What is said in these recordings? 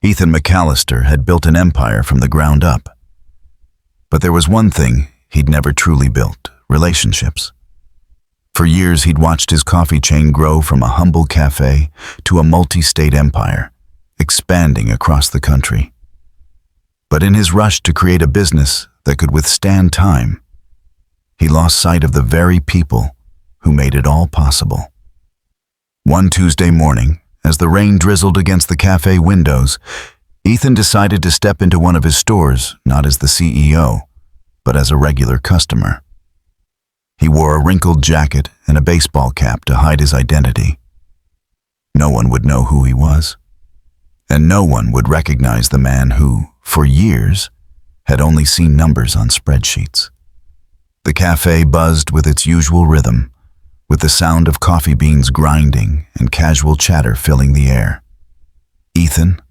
Ethan McAllister had built an empire from the ground up. But there was one thing he'd never truly built: relationships. For years, he'd watched his coffee chain grow from a humble cafe to a multi-state empire, expanding across the country. But in his rush to create a business that could withstand time, he lost sight of the very people who made it all possible. One Tuesday morning, as the rain drizzled against the cafe windows, Ethan decided to step into one of his stores, not as the CEO, but as a regular customer. He wore a wrinkled jacket and a baseball cap to hide his identity. No one would know who he was, and no one would recognize the man who, for years, had only seen numbers on spreadsheets. The cafe buzzed with its usual rhythm, with the sound of coffee beans grinding and casual chatter filling the air. Ethan,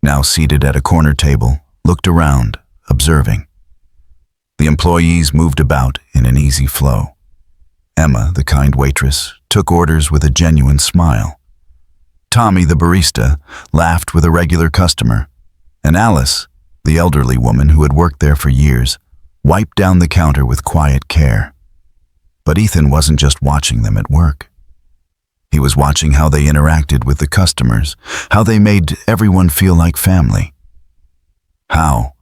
now seated at a corner table, looked around, observing. The employees moved about in an easy flow. Emma, the kind waitress, took orders with a genuine smile. Tommy, the barista, laughed with a regular customer, and Alice, the elderly woman who had worked there for years, wiped down the counter with quiet care. But Ethan wasn't just watching them at work. He was watching how they interacted with the customers, how they made everyone feel like family. How,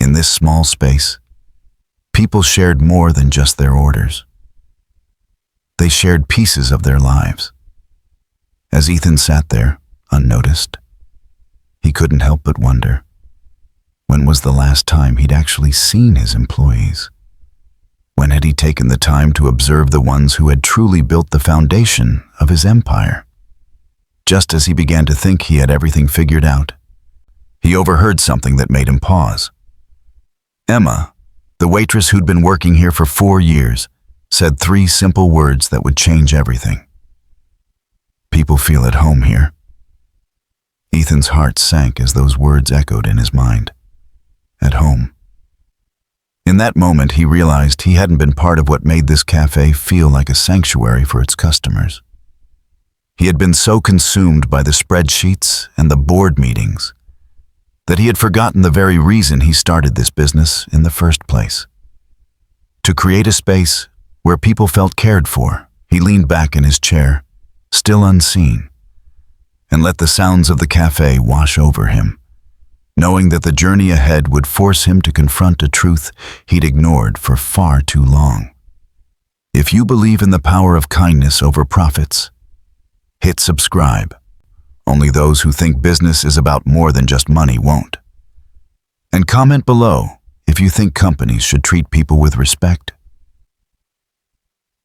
in this small space, people shared more than just their orders. They shared pieces of their lives. As Ethan sat there, unnoticed, he couldn't help but wonder, when was the last time he'd actually seen his employees? When had he taken the time to observe the ones who had truly built the foundation of his empire? Just as he began to think he had everything figured out, he overheard something that made him pause. Emma, the waitress who'd been working here for 4 years, said 3 simple words that would change everything. People feel at home here. Ethan's heart sank as those words echoed in his mind. At home. In that moment, he realized he hadn't been part of what made this cafe feel like a sanctuary for its customers. He had been so consumed by the spreadsheets and the board meetings that he had forgotten the very reason he started this business in the first place. To create a space where people felt cared for, he leaned back in his chair, still unseen, and let the sounds of the cafe wash over him, knowing that the journey ahead would force him to confront a truth he'd ignored for far too long. If you believe in the power of kindness over profits, hit subscribe. Only those who think business is about more than just money won't. And comment below if you think companies should treat people with respect.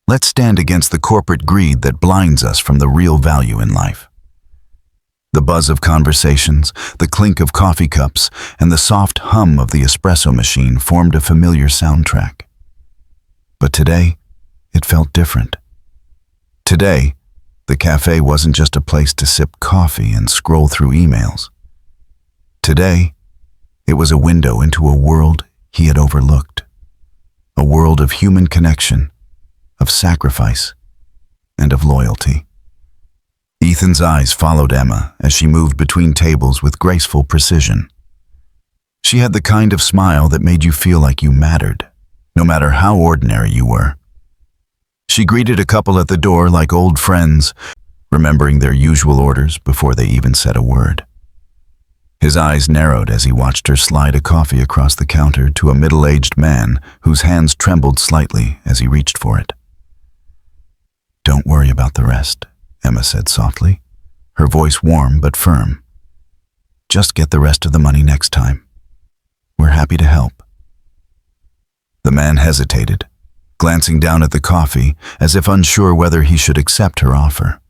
Let's stand against the corporate greed that blinds us from the real value in life. The buzz of conversations, the clink of coffee cups, and the soft hum of the espresso machine formed a familiar soundtrack. But today, it felt different. Today, the cafe wasn't just a place to sip coffee and scroll through emails. Today, it was a window into a world he had overlooked. A world of human connection, of sacrifice, and of loyalty. Ethan's eyes followed Emma as she moved between tables with graceful precision. She had the kind of smile that made you feel like you mattered, no matter how ordinary you were. She greeted a couple at the door like old friends, remembering their usual orders before they even said a word. His eyes narrowed as he watched her slide a coffee across the counter to a middle-aged man whose hands trembled slightly as he reached for it. "Don't worry about the rest," Emma said softly, her voice warm but firm. "Just get the rest of the money next time. We're happy to help." The man hesitated, glancing down at the coffee as if unsure whether he should accept her offer.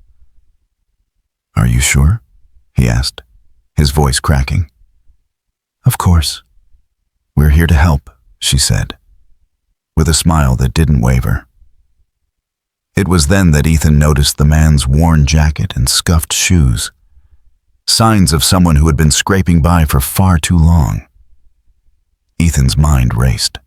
"Are you sure?" he asked, his voice cracking. "Of course. We're here to help," she said, with a smile that didn't waver. It was then that Ethan noticed the man's worn jacket and scuffed shoes, signs of someone who had been scraping by for far too long. Ethan's mind raced.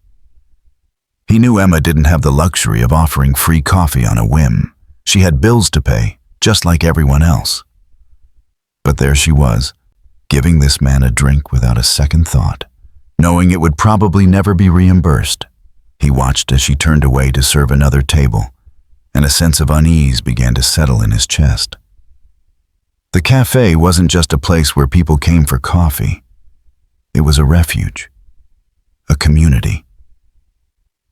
He knew Emma didn't have the luxury of offering free coffee on a whim. She had bills to pay, just like everyone else. But there she was, giving this man a drink without a second thought, knowing it would probably never be reimbursed. He watched as she turned away to serve another table, and a sense of unease began to settle in his chest. The cafe wasn't just a place where people came for coffee. It was a refuge, a community.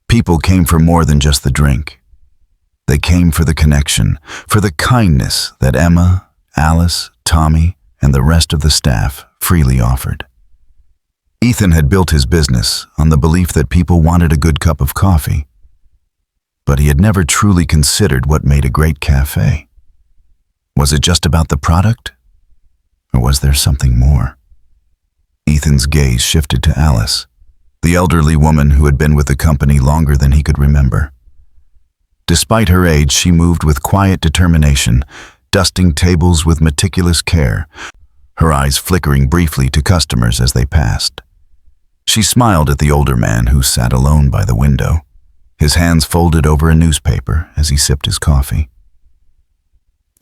People came for more than just the drink. They came for the connection, for the kindness that Emma, Alice, Tommy, and the rest of the staff freely offered. Ethan had built his business on the belief that people wanted a good cup of coffee, but he had never truly considered what made a great cafe. Was it just about the product, or was there something more? Ethan's gaze shifted to Alice, the elderly woman who had been with the company longer than he could remember. Despite her age, she moved with quiet determination, dusting tables with meticulous care, her eyes flickering briefly to customers as they passed. She smiled at the older man who sat alone by the window, his hands folded over a newspaper as he sipped his coffee.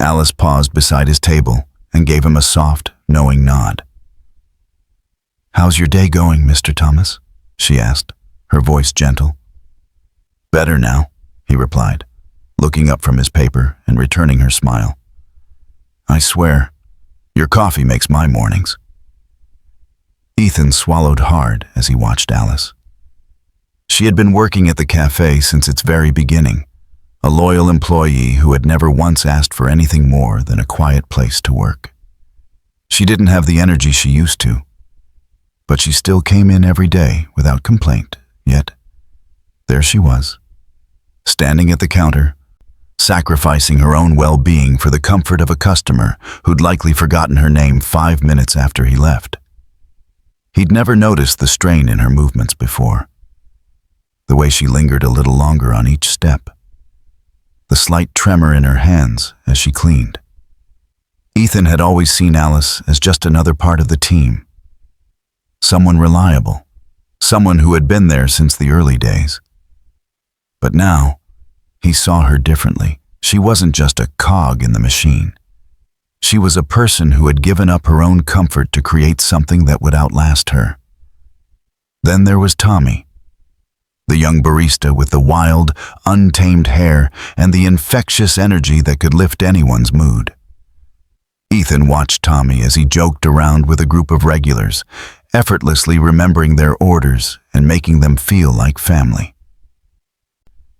Alice paused beside his table and gave him a soft, knowing nod. "How's your day going, Mr. Thomas?" she asked, her voice gentle. "Better now," he replied, looking up from his paper and returning her smile. "I swear, your coffee makes my mornings." Ethan swallowed hard as he watched Alice. She had been working at the cafe since its very beginning, a loyal employee who had never once asked for anything more than a quiet place to work. She didn't have the energy she used to, but she still came in every day without complaint, yet there she was, standing at the counter, sacrificing her own well-being for the comfort of a customer who'd likely forgotten her name 5 minutes after he left. He'd never noticed the strain in her movements before, the way she lingered a little longer on each step, the slight tremor in her hands as she cleaned. Ethan had always seen Alice as just another part of the team, someone reliable, someone who had been there since the early days. But now, he saw her differently. She wasn't just a cog in the machine. She was a person who had given up her own comfort to create something that would outlast her. Then there was Tommy, the young barista with the wild, untamed hair and the infectious energy that could lift anyone's mood. Ethan watched Tommy as he joked around with a group of regulars, effortlessly remembering their orders and making them feel like family.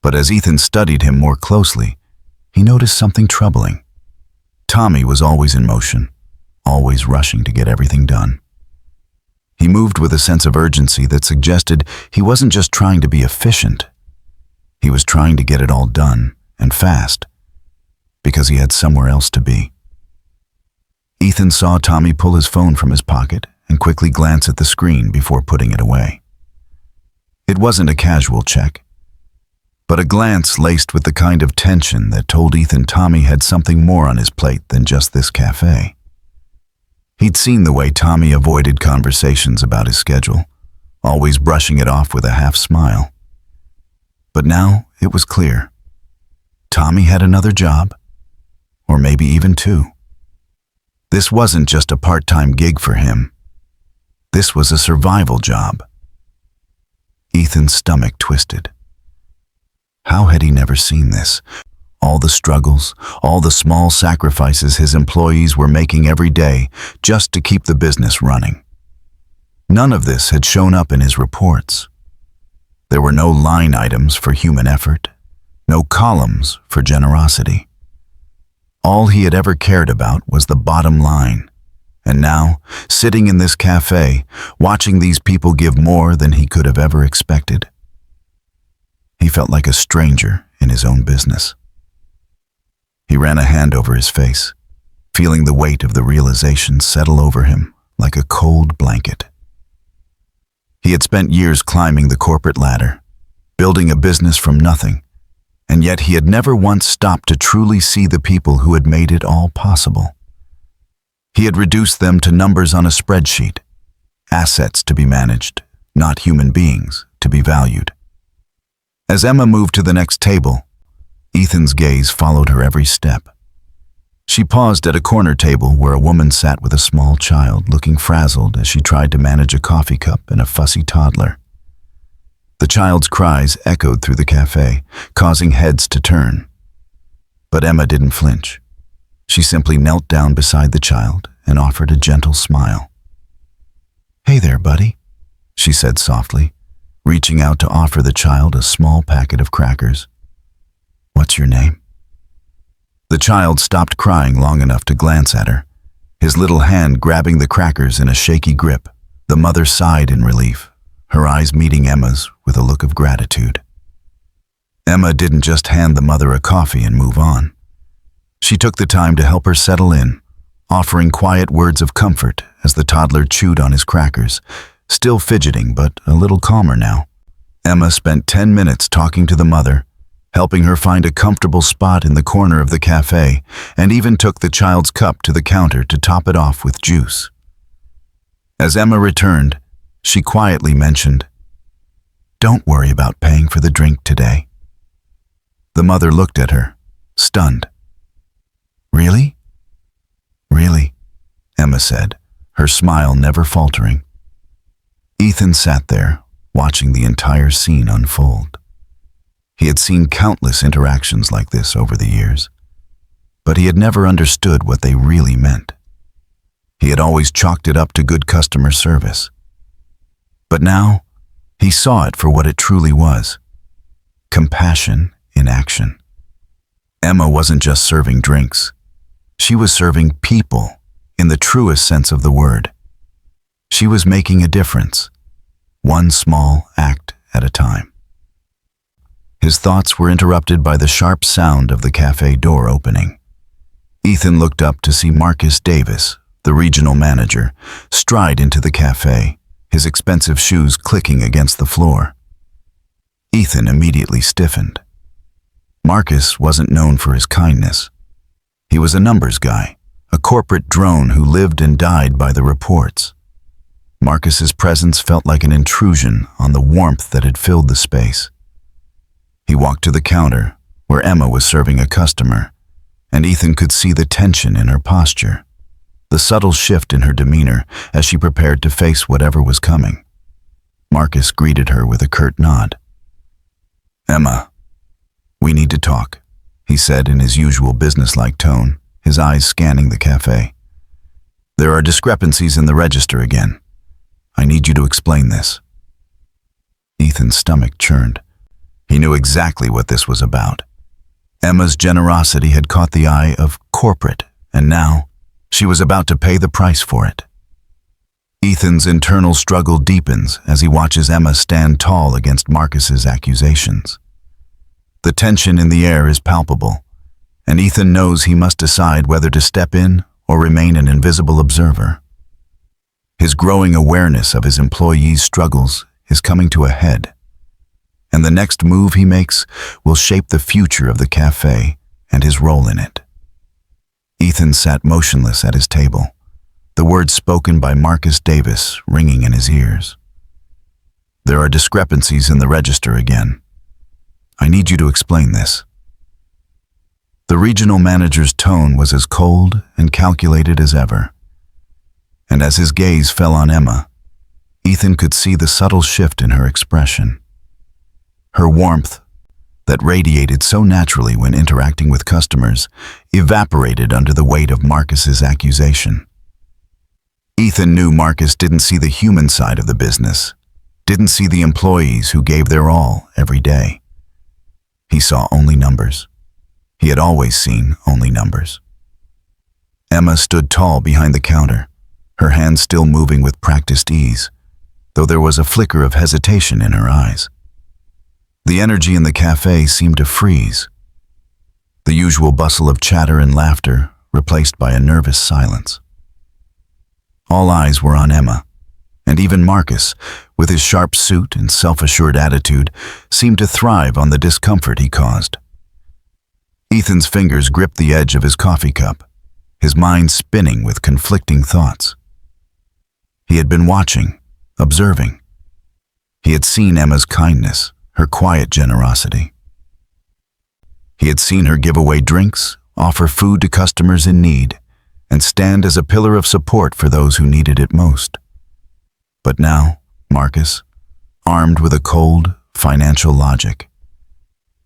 But as Ethan studied him more closely, he noticed something troubling. Tommy was always in motion, always rushing to get everything done. He moved with a sense of urgency that suggested he wasn't just trying to be efficient. He was trying to get it all done, and fast, because he had somewhere else to be. Ethan saw Tommy pull his phone from his pocket and quickly glance at the screen before putting it away. It wasn't a casual check, but a glance laced with the kind of tension that told Ethan Tommy had something more on his plate than just this cafe. He'd seen the way Tommy avoided conversations about his schedule, always brushing it off with a half smile. But now it was clear. Tommy had another job, or maybe even two. This wasn't just a part-time gig for him. This was a survival job. Ethan's stomach twisted. How had he never seen this? All the struggles, all the small sacrifices his employees were making every day just to keep the business running. None of this had shown up in his reports. There were no line items for human effort, no columns for generosity. All he had ever cared about was the bottom line. And now, sitting in this cafe, watching these people give more than he could have ever expected, he felt like a stranger in his own business. He ran a hand over his face, feeling the weight of the realization settle over him like a cold blanket. He had spent years climbing the corporate ladder, building a business from nothing, and yet he had never once stopped to truly see the people who had made it all possible. He had reduced them to numbers on a spreadsheet, assets to be managed, not human beings to be valued. As Emma moved to the next table, Ethan's gaze followed her every step. She paused at a corner table where a woman sat with a small child looking frazzled as she tried to manage a coffee cup and a fussy toddler. The child's cries echoed through the cafe, causing heads to turn. But Emma didn't flinch. She simply knelt down beside the child and offered a gentle smile. "Hey there, buddy," she said softly, reaching out to offer the child a small packet of crackers. "What's your name?" The child stopped crying long enough to glance at her, his little hand grabbing the crackers in a shaky grip. The mother sighed in relief, her eyes meeting Emma's with a look of gratitude. Emma didn't just hand the mother a coffee and move on. She took the time to help her settle in, offering quiet words of comfort as the toddler chewed on his crackers, still fidgeting but a little calmer now. Emma spent 10 minutes talking to the mother, helping her find a comfortable spot in the corner of the cafe, and even took the child's cup to the counter to top it off with juice. As Emma returned, she quietly mentioned, "Don't worry about paying for the drink today." The mother looked at her, stunned. "Really?" "Really," Emma said, her smile never faltering. Ethan sat there, watching the entire scene unfold. He had seen countless interactions like this over the years, but he had never understood what they really meant. He had always chalked it up to good customer service. But now, he saw it for what it truly was: compassion in action. Emma wasn't just serving drinks. She was serving people in the truest sense of the word. She was making a difference, one small act at a time. His thoughts were interrupted by the sharp sound of the cafe door opening. Ethan looked up to see Marcus Davis, the regional manager, stride into the cafe, his expensive shoes clicking against the floor. Ethan immediately stiffened. Marcus wasn't known for his kindness. He was a numbers guy, a corporate drone who lived and died by the reports. Marcus's presence felt like an intrusion on the warmth that had filled the space. He walked to the counter, where Emma was serving a customer, and Ethan could see the tension in her posture, the subtle shift in her demeanor as she prepared to face whatever was coming. Marcus greeted her with a curt nod. "Emma, we need to talk," he said in his usual businesslike tone, his eyes scanning the cafe. "There are discrepancies in the register again. I need you to explain this." Ethan's stomach churned. He knew exactly what this was about. Emma's generosity had caught the eye of corporate, and now she was about to pay the price for it. Ethan's internal struggle deepens as he watches Emma stand tall against Marcus's accusations. The tension in the air is palpable, and Ethan knows he must decide whether to step in or remain an invisible observer. His growing awareness of his employees' struggles is coming to a head, and the next move he makes will shape the future of the cafe and his role in it. Ethan sat motionless at his table, the words spoken by Marcus Davis ringing in his ears. "There are discrepancies in the register again. I need you to explain this." The regional manager's tone was as cold and calculated as ever, and as his gaze fell on Emma, Ethan could see the subtle shift in her expression. Her warmth, that radiated so naturally when interacting with customers, evaporated under the weight of Marcus's accusation. Ethan knew Marcus didn't see the human side of the business, didn't see the employees who gave their all every day. He saw only numbers. He had always seen only numbers. Emma stood tall behind the counter, her hands still moving with practiced ease, though there was a flicker of hesitation in her eyes. The energy in the cafe seemed to freeze, the usual bustle of chatter and laughter replaced by a nervous silence. All eyes were on Emma, and even Marcus, with his sharp suit and self-assured attitude, seemed to thrive on the discomfort he caused. Ethan's fingers gripped the edge of his coffee cup, his mind spinning with conflicting thoughts. He had been watching, observing. He had seen Emma's kindness, her quiet generosity. He had seen her give away drinks offer food to customers in need, and stand as a pillar of support for those who needed it most. But now, Marcus, armed with a cold, financial logic,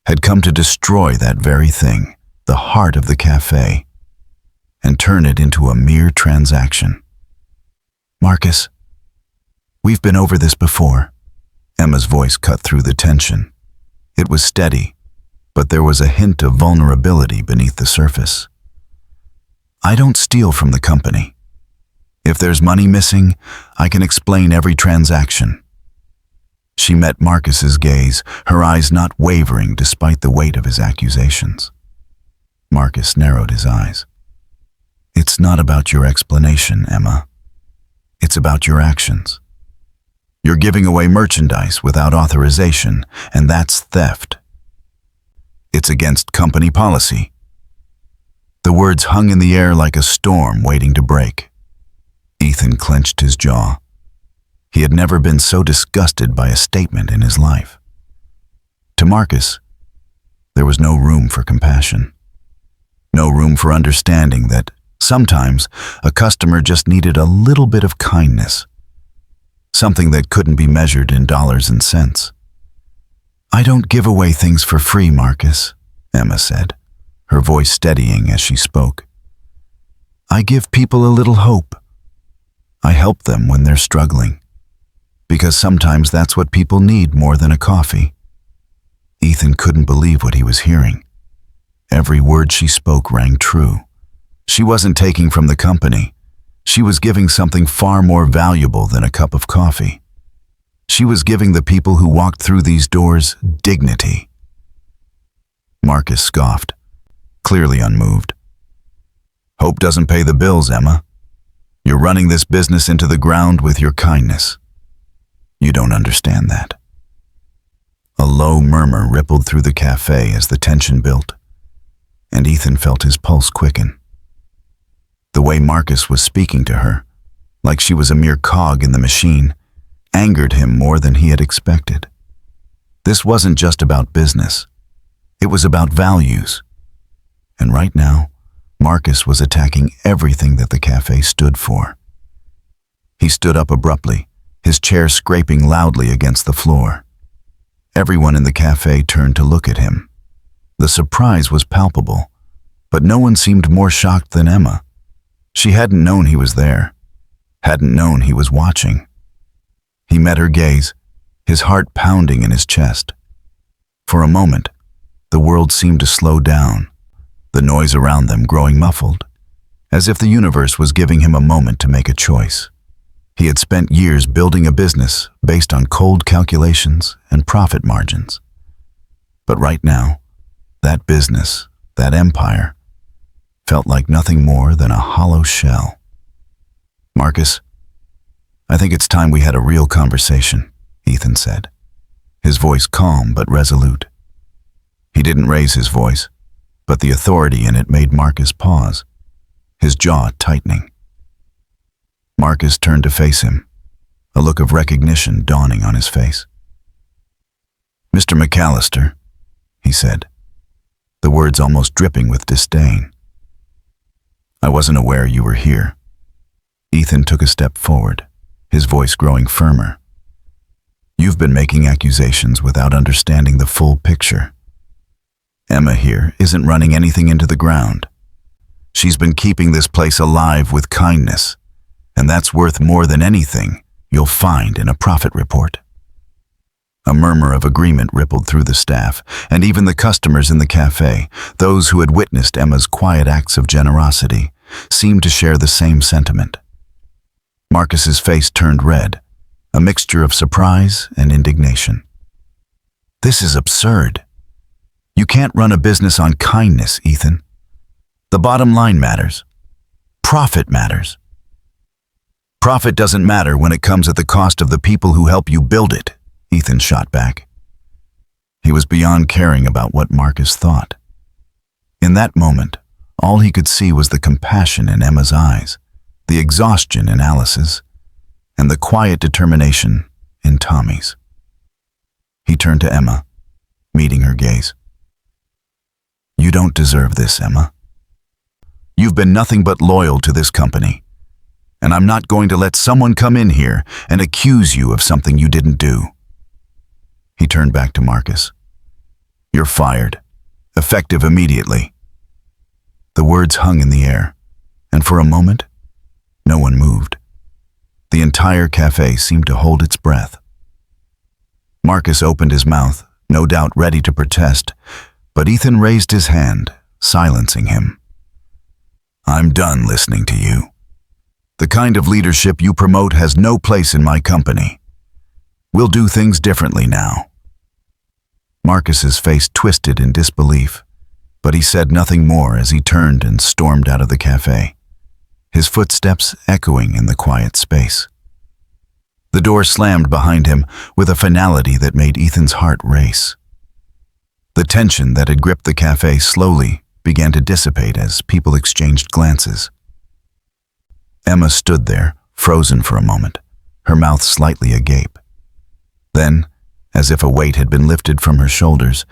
had come to destroy that very thing, the heart of the cafe, and turn it into a mere transaction. Marcus, we've been over this before. Emma's voice cut through the tension. It was steady, but there was a hint of vulnerability beneath the surface. I don't steal from the company. If there's money missing, I can explain every transaction. She met Marcus's gaze, her eyes not wavering despite the weight of his accusations. Marcus narrowed his eyes. It's not about your explanation, Emma. It's about your actions. You're giving away merchandise without authorization, and that's theft. It's against company policy. The words hung in the air like a storm waiting to break. Ethan clenched his jaw. He had never been so disgusted by a statement in his life. To Marcus, there was no room for compassion. No room for understanding that sometimes a customer just needed a little bit of kindness. Something that couldn't be measured in dollars and cents. I don't give away things for free, Marcus, Emma said, her voice steadying as she spoke. I give people a little hope. I help them when they're struggling, because sometimes that's what people need more than a coffee. Ethan couldn't believe what he was hearing. Every word she spoke rang true. She wasn't taking from the company. She was giving something far more valuable than a cup of coffee. She was giving the people who walked through these doors dignity. Marcus scoffed, clearly unmoved. Hope doesn't pay the bills, Emma. You're running this business into the ground with your kindness. You don't understand that. A low murmur rippled through the cafe as the tension built, and Ethan felt his pulse quicken. The way Marcus was speaking to her, like she was a mere cog in the machine, angered him more than he had expected. This wasn't just about business. It was about values. And right now, Marcus was attacking everything that the cafe stood for. He stood up abruptly, his chair scraping loudly against the floor. Everyone in the cafe turned to look at him. The surprise was palpable, but no one seemed more shocked than Emma. She hadn't known he was there, hadn't known he was watching. He met her gaze, his heart pounding in his chest. For a moment, the world seemed to slow down, the noise around them growing muffled, as if the universe was giving him a moment to make a choice. He had spent years building a business based on cold calculations and profit margins. But right now, that business, that empire, felt like nothing more than a hollow shell. Marcus, I think it's time we had a real conversation, Ethan said, his voice calm but resolute. He didn't raise his voice, but the authority in it made Marcus pause, his jaw tightening. Marcus turned to face him, a look of recognition dawning on his face. Mr. McAllister, he said, the words almost dripping with disdain. I wasn't aware you were here. Ethan took a step forward, his voice growing firmer. You've been making accusations without understanding the full picture. Emma here isn't running anything into the ground. She's been keeping this place alive with kindness, and that's worth more than anything you'll find in a profit report. A murmur of agreement rippled through the staff, and even the customers in the cafe, those who had witnessed Emma's quiet acts of generosity, seemed to share the same sentiment. Marcus's face turned red, a mixture of surprise and indignation. This is absurd. You can't run a business on kindness, Ethan. The bottom line matters. Profit matters. Profit doesn't matter when it comes at the cost of the people who help you build it, Ethan shot back. He was beyond caring about what Marcus thought. In that moment, all he could see was the compassion in Emma's eyes, the exhaustion in Alice's, and the quiet determination in Tommy's. He turned to Emma, meeting her gaze. You don't deserve this, Emma, You've been nothing but loyal to this company. And I'm not going to let someone come in here and accuse you of something you didn't do." He turned back to Marcus. "You're fired. Effective immediately." The words hung in the air, and for a moment, no one moved. The entire cafe seemed to hold its breath. Marcus opened his mouth, no doubt ready to protest, but Ethan raised his hand, silencing him. "I'm done listening to you. The kind of leadership you promote has no place in my company. We'll do things differently now." Marcus's face twisted in disbelief, but he said nothing more as he turned and stormed out of the cafe, his footsteps echoing in the quiet space. The door slammed behind him with a finality that made Ethan's heart race. The tension that had gripped the cafe slowly began to dissipate as people exchanged glances. Emma stood there, frozen for a moment, her mouth slightly agape. Then, as if a weight had been lifted from her shoulders,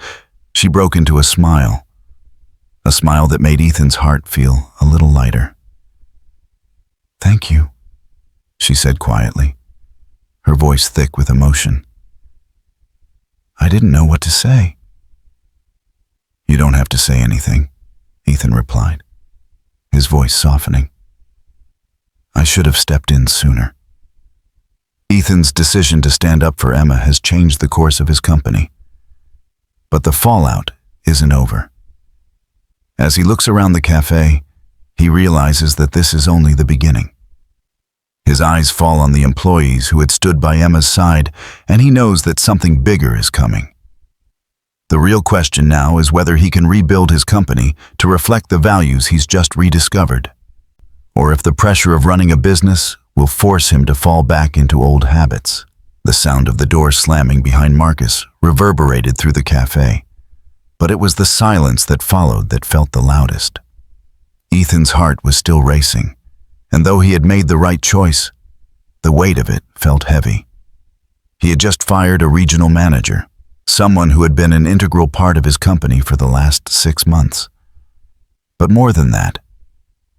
she broke into a smile that made Ethan's heart feel a little lighter. "Thank you," she said quietly, her voice thick with emotion. "I didn't know what to say." "You don't have to say anything," Ethan replied, his voice softening. "I should have stepped in sooner." Ethan's decision to stand up for Emma has changed the course of his company. But the fallout isn't over. As he looks around the cafe, he realizes that this is only the beginning. His eyes fall on the employees who had stood by Emma's side, and he knows that something bigger is coming. The real question now is whether he can rebuild his company to reflect the values he's just rediscovered, or if the pressure of running a business will force him to fall back into old habits. The sound of the door slamming behind Marcus reverberated through the cafe, but it was the silence that followed that felt the loudest. Ethan's heart was still racing, and though he had made the right choice, the weight of it felt heavy. He had just fired a regional manager, someone who had been an integral part of his company for the last 6 months. But more than that,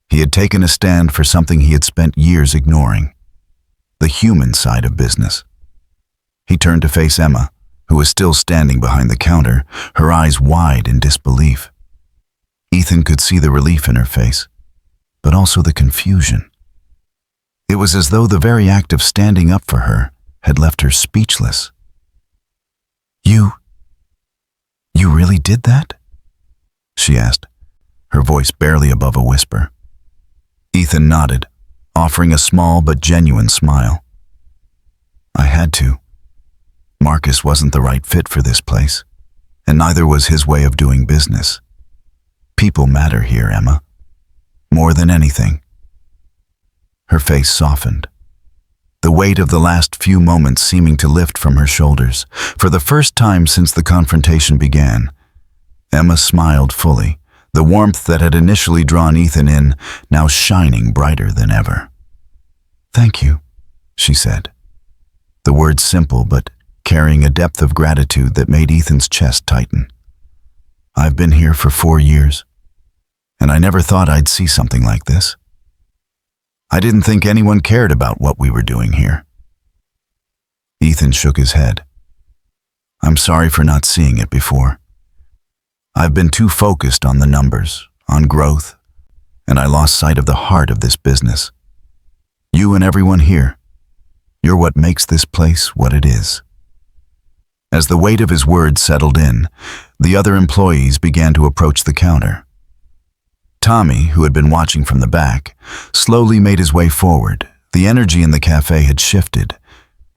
he had taken a stand for something he had spent years ignoring, the human side of business. He turned to face Emma, who was still standing behind the counter, her eyes wide in disbelief. Ethan could see the relief in her face, but also the confusion. It was as though the very act of standing up for her had left her speechless. You really did that?" she asked, her voice barely above a whisper. Ethan nodded, offering a small but genuine smile. "I had to. Marcus wasn't the right fit for this place, and neither was his way of doing business. People matter here, Emma. More than anything." Her face softened, the weight of the last few moments seeming to lift from her shoulders. For the first time since the confrontation began, Emma smiled fully, the warmth that had initially drawn Ethan in now shining brighter than ever. "Thank you," she said, the words simple but carrying a depth of gratitude that made Ethan's chest tighten. "I've been here for 4 years, and I never thought I'd see something like this. I didn't think anyone cared about what we were doing here." Ethan shook his head. "I'm sorry for not seeing it before. I've been too focused on the numbers, on growth, and I lost sight of the heart of this business. You and everyone here, you're what makes this place what it is." As the weight of his words settled in, the other employees began to approach the counter. Tommy, who had been watching from the back, slowly made his way forward. The energy in the cafe had shifted,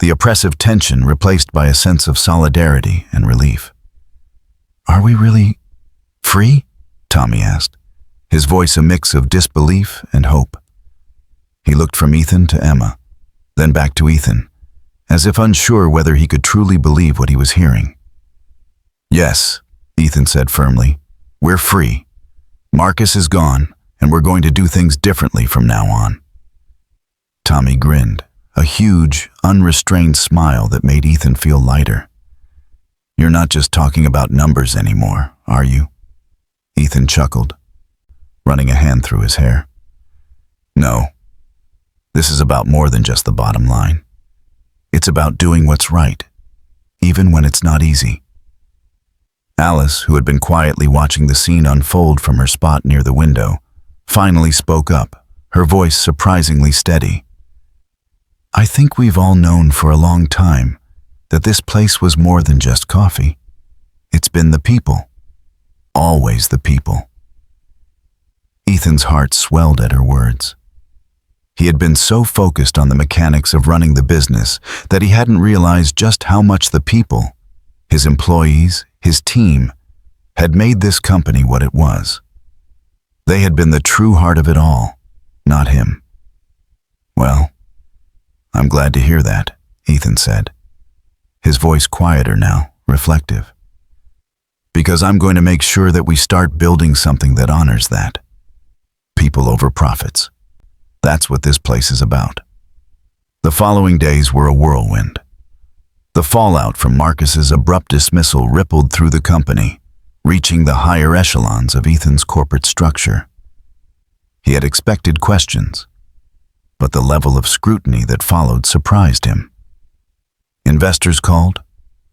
the oppressive tension replaced by a sense of solidarity and relief. "Are we really free?" Tommy asked, his voice a mix of disbelief and hope. He looked from Ethan to Emma, then back to Ethan, as if unsure whether he could truly believe what he was hearing. "Yes," Ethan said firmly, "we're free. Marcus is gone, and we're going to do things differently from now on." Tommy grinned, a huge, unrestrained smile that made Ethan feel lighter. "You're not just talking about numbers anymore, are you?" Ethan chuckled. running a hand through his hair. No, this is about more than just the bottom line. It's about doing what's right, even when it's not easy. Alice, who had been quietly watching the scene unfold from her spot near the window, finally spoke up, her voice surprisingly steady. I think we've all known for a long time that this place was more than just coffee. It's been the people. Always the people. Ethan's heart swelled at her words. He had been so focused on the mechanics of running the business that he hadn't realized just how much the people, his employees, his team, had made this company what it was. They had been the true heart of it all, not him. Well, I'm glad to hear that, Ethan said, his voice quieter now, reflective. Because I'm going to make sure that we start building something that honors that. People over profits. That's what this place is about. The following days were a whirlwind. The fallout from Marcus's abrupt dismissal rippled through the company, reaching the higher echelons of Ethan's corporate structure. He had expected questions, but the level of scrutiny that followed surprised him. Investors called,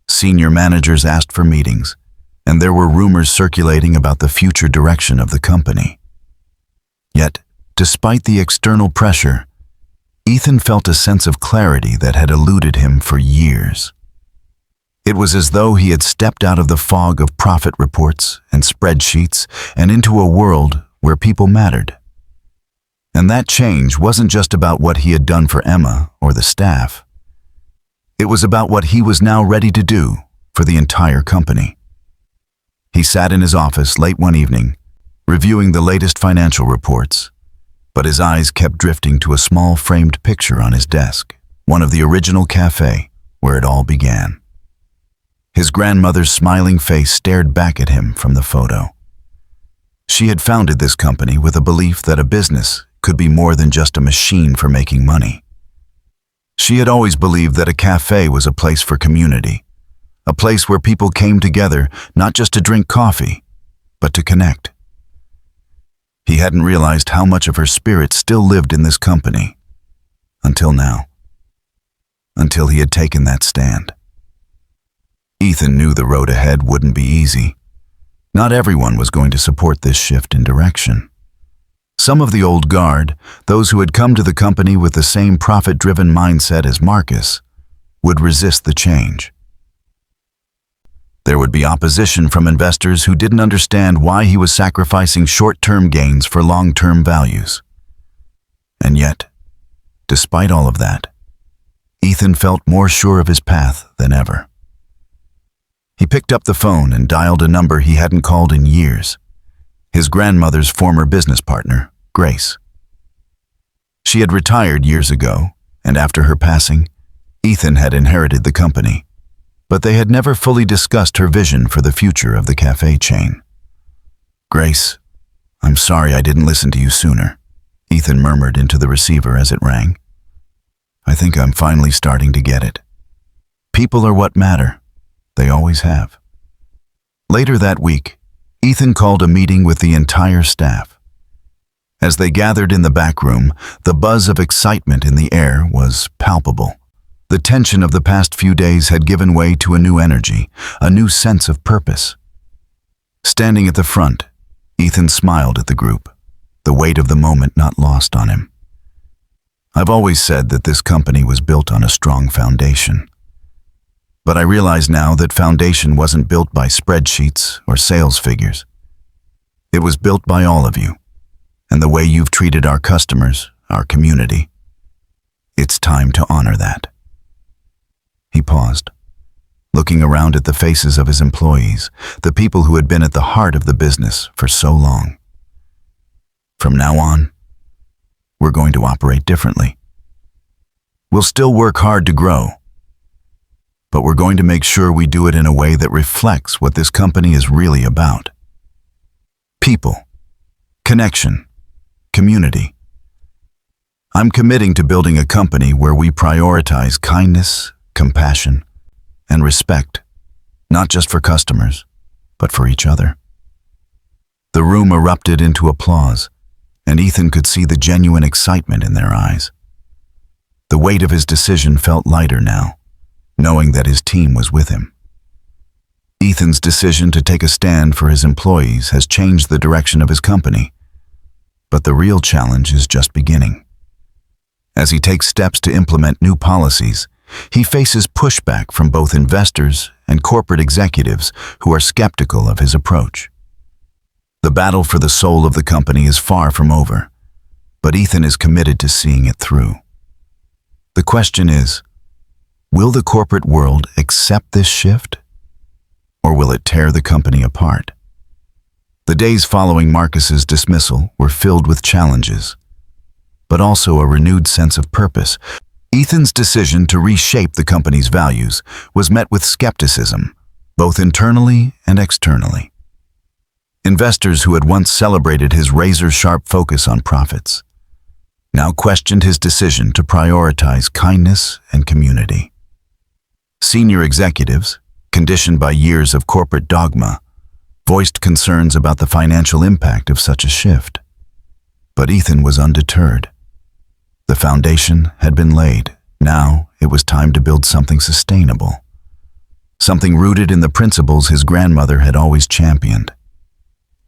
senior managers asked for meetings, and there were rumors circulating about the future direction of the company. Yet, despite the external pressure, Ethan felt a sense of clarity that had eluded him for years. It was as though he had stepped out of the fog of profit reports and spreadsheets and into a world where people mattered. And that change wasn't just about what he had done for Emma or the staff. It was about what he was now ready to do for the entire company. He sat in his office late one evening, reviewing the latest financial reports, but his eyes kept drifting to a small framed picture on his desk, one of the original Café, where it all began. His grandmother's smiling face stared back at him from the photo. She had founded this company with a belief that a business could be more than just a machine for making money. She had always believed that a café was a place for community, a place where people came together not just to drink coffee, but to connect. He hadn't realized how much of her spirit still lived in this company, until now. Until he had taken that stand. Ethan knew the road ahead wouldn't be easy. Not everyone was going to support this shift in direction. Some of the old guard, those who had come to the company with the same profit-driven mindset as Marcus, would resist the change. There would be opposition from investors who didn't understand why he was sacrificing short-term gains for long-term values. And yet, despite all of that, Ethan felt more sure of his path than ever. He picked up the phone and dialed a number he hadn't called in years, his grandmother's former business partner, Grace. She had retired years ago, and after her passing, Ethan had inherited the company, but they had never fully discussed her vision for the future of the café chain. Grace, I'm sorry I didn't listen to you sooner, Ethan murmured into the receiver as it rang. I think I'm finally starting to get it. People are what matter. They always have. Later that week, Ethan called a meeting with the entire staff. As they gathered in the back room, the buzz of excitement in the air was palpable. The tension of the past few days had given way to a new energy, a new sense of purpose. Standing at the front, Ethan smiled at the group, the weight of the moment not lost on him. I've always said that this company was built on a strong foundation. But I realize now that foundation wasn't built by spreadsheets or sales figures. It was built by all of you, and the way you've treated our customers, our community. It's time to honor that. He paused, looking around at the faces of his employees, the people who had been at the heart of the business for so long. From now on, we're going to operate differently. We'll still work hard to grow, but we're going to make sure we do it in a way that reflects what this company is really about. People, connection, community. I'm committing to building a company where we prioritize kindness, compassion, and respect, not just for customers, but for each other. The room erupted into applause, and Ethan could see the genuine excitement in their eyes. The weight of his decision felt lighter now, knowing that his team was with him. Ethan's decision to take a stand for his employees has changed the direction of his company, but the real challenge is just beginning. As he takes steps to implement new policies, he faces pushback from both investors and corporate executives who are skeptical of his approach. The battle for the soul of the company is far from over, but Ethan is committed to seeing it through. The question is, will the corporate world accept this shift? Or will it tear the company apart? The days following Marcus's dismissal were filled with challenges, but also a renewed sense of purpose. Ethan's decision to reshape the company's values was met with skepticism, both internally and externally. Investors who had once celebrated his razor-sharp focus on profits now questioned his decision to prioritize kindness and community. Senior executives, conditioned by years of corporate dogma, voiced concerns about the financial impact of such a shift. But Ethan was undeterred. The foundation had been laid. Now it was time to build something sustainable, something rooted in the principles his grandmother had always championed.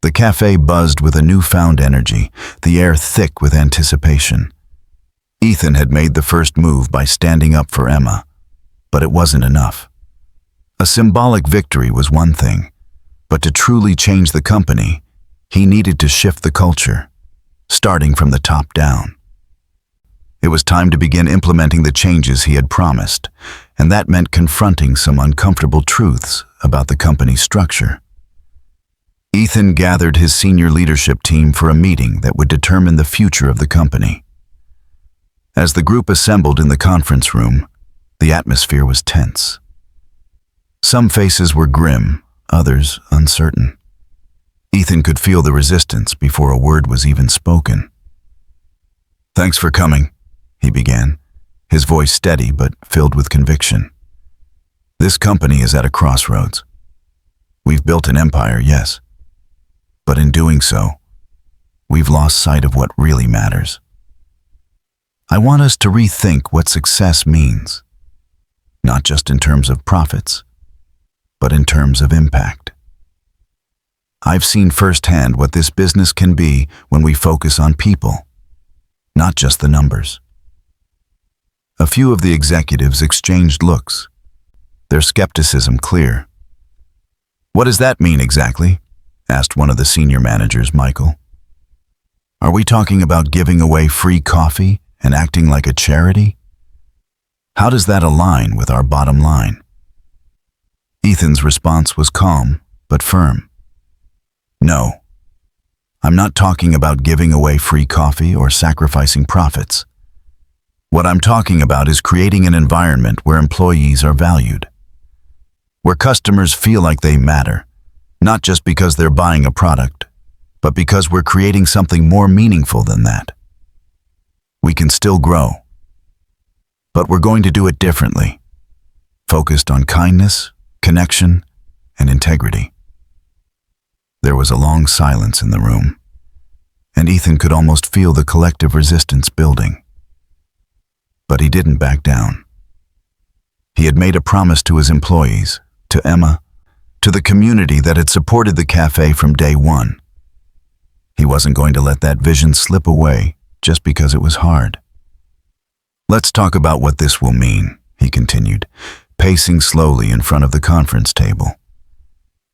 The cafe buzzed with a newfound energy, the air thick with anticipation. Ethan had made the first move by standing up for Emma, but it wasn't enough. A symbolic victory was one thing, but to truly change the company, he needed to shift the culture, starting from the top down. It was time to begin implementing the changes he had promised, and that meant confronting some uncomfortable truths about the company's structure. Ethan gathered his senior leadership team for a meeting that would determine the future of the company. As the group assembled in the conference room, the atmosphere was tense. Some faces were grim, others uncertain. Ethan could feel the resistance before a word was even spoken. "Thanks for coming," he began, his voice steady but filled with conviction. "This company is at a crossroads. We've built an empire, yes, but in doing so, we've lost sight of what really matters. I want us to rethink what success means, not just in terms of profits, but in terms of impact. I've seen firsthand what this business can be when we focus on people, not just the numbers." A few of the executives exchanged looks, their skepticism clear. "What does that mean exactly?" asked one of the senior managers, Michael. "Are we talking about giving away free coffee and acting like a charity? How does that align with our bottom line?" Ethan's response was calm but firm. "No, I'm not talking about giving away free coffee or sacrificing profits. What I'm talking about is creating an environment where employees are valued, where customers feel like they matter, not just because they're buying a product, but because we're creating something more meaningful than that. We can still grow, but we're going to do it differently, focused on kindness, connection, and integrity." There was a long silence in the room, and Ethan could almost feel the collective resistance building. But he didn't back down. He had made a promise to his employees, to Emma, to the community that had supported the cafe from day one. He wasn't going to let that vision slip away just because it was hard. "Let's talk about what this will mean," he continued, pacing slowly in front of the conference table.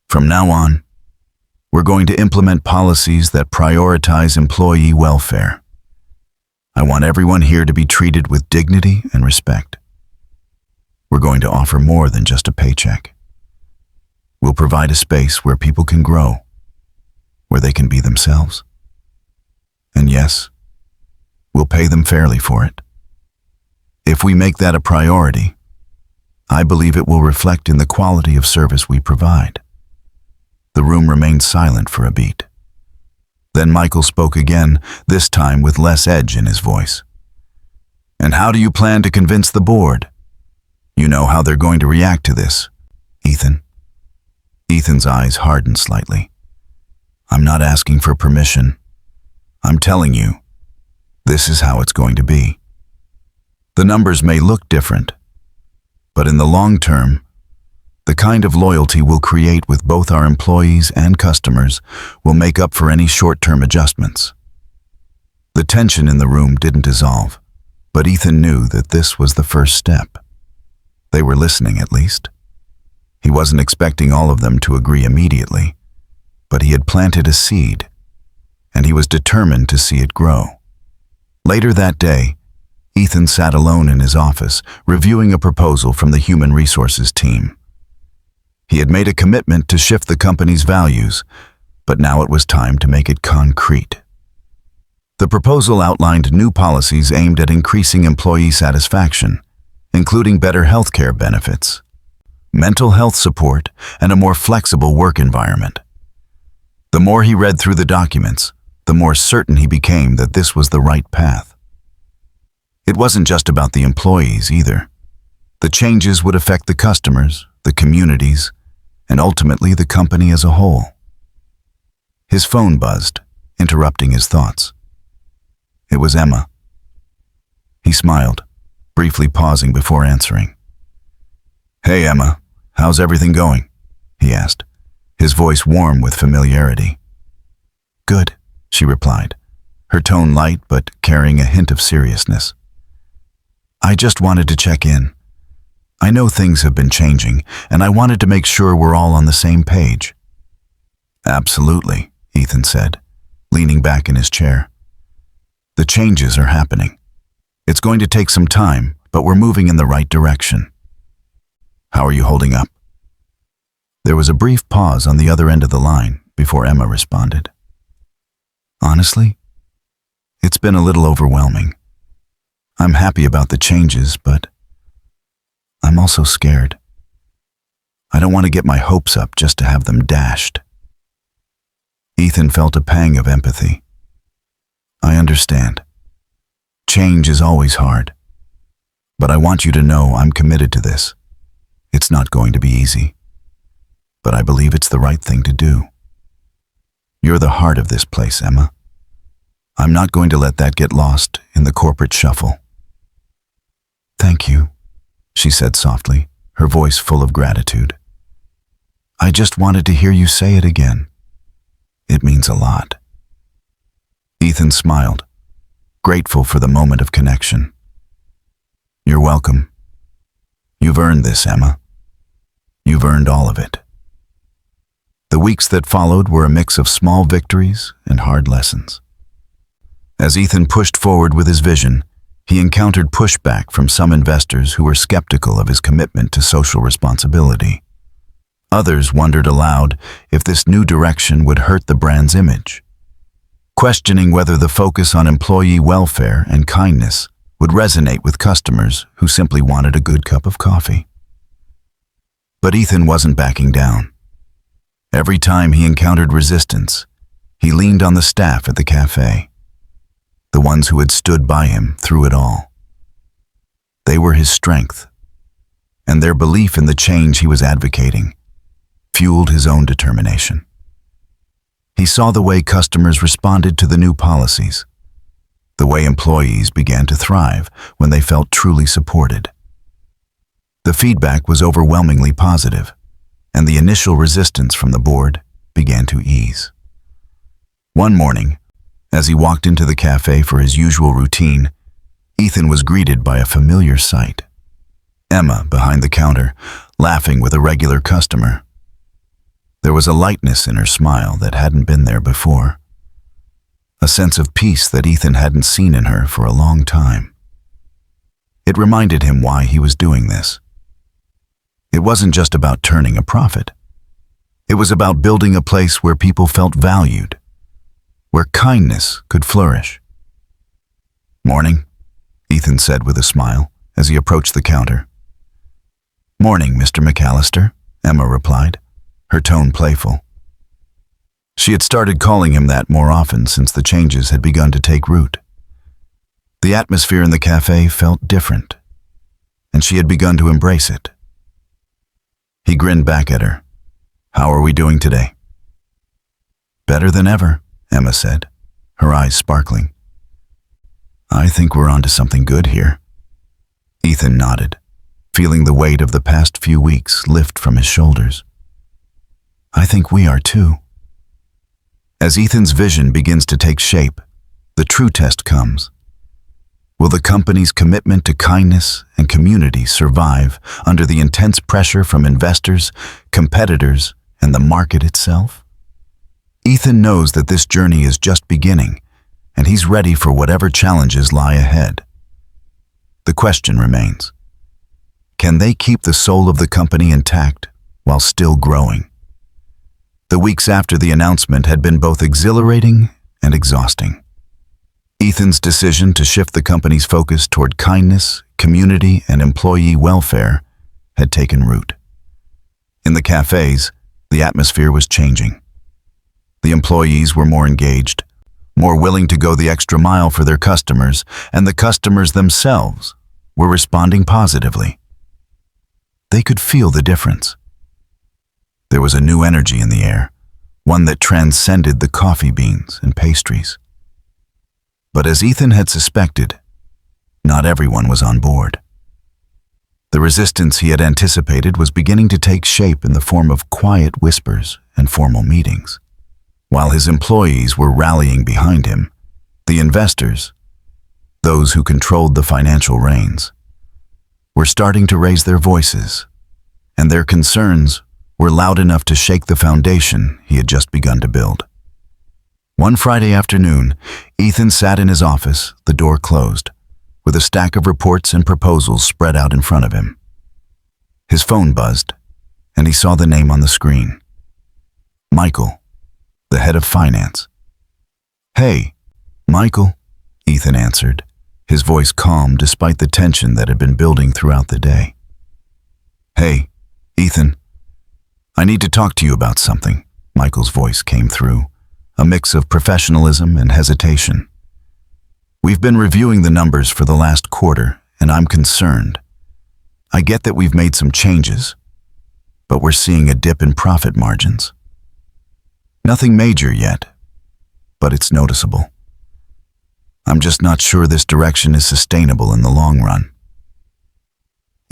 "From now on, we're going to implement policies that prioritize employee welfare. I want everyone here to be treated with dignity and respect. We're going to offer more than just a paycheck. We'll provide a space where people can grow, where they can be themselves. And yes, we'll pay them fairly for it. If we make that a priority, I believe it will reflect in the quality of service we provide." The room remained silent for a beat. Then Michael spoke again, this time with less edge in his voice. "And how do you plan to convince the board? You know how they're going to react to this, Ethan." Ethan's eyes hardened slightly. I'm not asking for permission. I'm telling you, this is how it's going to be. The numbers may look different, but in the long term, the kind of loyalty we'll create with both our employees and customers will make up for any short-term adjustments. The tension in the room didn't dissolve, but Ethan knew that this was the first step. They were listening, at least. He wasn't expecting all of them to agree immediately, but he had planted a seed, and he was determined to see it grow. Later that day, Ethan sat alone in his office, reviewing a proposal from the human resources team. He had made a commitment to shift the company's values, but now it was time to make it concrete. The proposal outlined new policies aimed at increasing employee satisfaction, including better healthcare benefits, mental health support, and a more flexible work environment. The more he read through the documents, the more certain he became that this was the right path. It wasn't just about the employees either. The changes would affect the customers, the communities, and ultimately the company as a whole. His phone buzzed, interrupting his thoughts. It was Emma. He smiled, briefly pausing before answering. "Hey, Emma, how's everything going?" he asked, his voice warm with familiarity. "Good," she replied, her tone light but carrying a hint of seriousness. "I just wanted to check in. I know things have been changing, and I wanted to make sure we're all on the same page." "Absolutely," Ethan said, leaning back in his chair. "The changes are happening. It's going to take some time, but we're moving in the right direction. How are you holding up?" There was a brief pause on the other end of the line before Emma responded. "Honestly, it's been a little overwhelming. I'm happy about the changes, but I'm also scared. I don't want to get my hopes up just to have them dashed." Ethan felt a pang of empathy. "I understand. Change is always hard. But I want you to know I'm committed to this. It's not going to be easy. But I believe it's the right thing to do. You're the heart of this place, Emma. I'm not going to let that get lost in the corporate shuffle." "Thank you," she said softly, her voice full of gratitude. "I just wanted to hear you say it again. It means a lot." Ethan smiled, grateful for the moment of connection. "You're welcome. You've earned this, Emma. You've earned all of it." The weeks that followed were a mix of small victories and hard lessons. As Ethan pushed forward with his vision, he encountered pushback from some investors who were skeptical of his commitment to social responsibility. Others wondered aloud if this new direction would hurt the brand's image, questioning whether the focus on employee welfare and kindness would resonate with customers who simply wanted a good cup of coffee. But Ethan wasn't backing down. Every time he encountered resistance, he leaned on the staff at the cafe, the ones who had stood by him through it all. They were his strength, and their belief in the change he was advocating fueled his own determination. He saw the way customers responded to the new policies, the way employees began to thrive when they felt truly supported. The feedback was overwhelmingly positive, and the initial resistance from the board began to ease. One morning, as he walked into the cafe for his usual routine, Ethan was greeted by a familiar sight. Emma behind the counter, laughing with a regular customer. There was a lightness in her smile that hadn't been there before, a sense of peace that Ethan hadn't seen in her for a long time. It reminded him why he was doing this. It wasn't just about turning a profit. It was about building a place where people felt valued, where kindness could flourish. "Morning," Ethan said with a smile as he approached the counter. "Morning, Mr. McAllister," Emma replied, her tone playful. She had started calling him that more often since the changes had begun to take root. The atmosphere in the cafe felt different, and she had begun to embrace it. He grinned back at her. "How are we doing today?" Better than ever, Emma said, her eyes sparkling. I think we're onto something good here. Ethan nodded, feeling the weight of the past few weeks lift from his shoulders. I think we are too. As Ethan's vision begins to take shape, the true test comes. Will the company's commitment to kindness and community survive under the intense pressure from investors, competitors, and the market itself? Ethan knows that this journey is just beginning, and he's ready for whatever challenges lie ahead. The question remains, can they keep the soul of the company intact while still growing? The weeks after the announcement had been both exhilarating and exhausting. Ethan's decision to shift the company's focus toward kindness, community, and employee welfare had taken root. In the cafes, the atmosphere was changing. The employees were more engaged, more willing to go the extra mile for their customers, and the customers themselves were responding positively. They could feel the difference. There was a new energy in the air, one that transcended the coffee beans and pastries. But as Ethan had suspected, not everyone was on board. The resistance he had anticipated was beginning to take shape in the form of quiet whispers and formal meetings. While his employees were rallying behind him, the investors, those who controlled the financial reins, were starting to raise their voices, and their concerns were loud enough to shake the foundation he had just begun to build. One Friday afternoon, Ethan sat in his office, the door closed, with a stack of reports and proposals spread out in front of him. His phone buzzed, and he saw the name on the screen. Michael, the head of finance. Hey, Michael, Ethan answered, his voice calm despite the tension that had been building throughout the day. Hey, Ethan, I need to talk to you about something, Michael's voice came through, a mix of professionalism and hesitation. We've been reviewing the numbers for the last quarter, and I'm concerned. I get that we've made some changes, but we're seeing a dip in profit margins. Nothing major yet, but it's noticeable. I'm just not sure this direction is sustainable in the long run.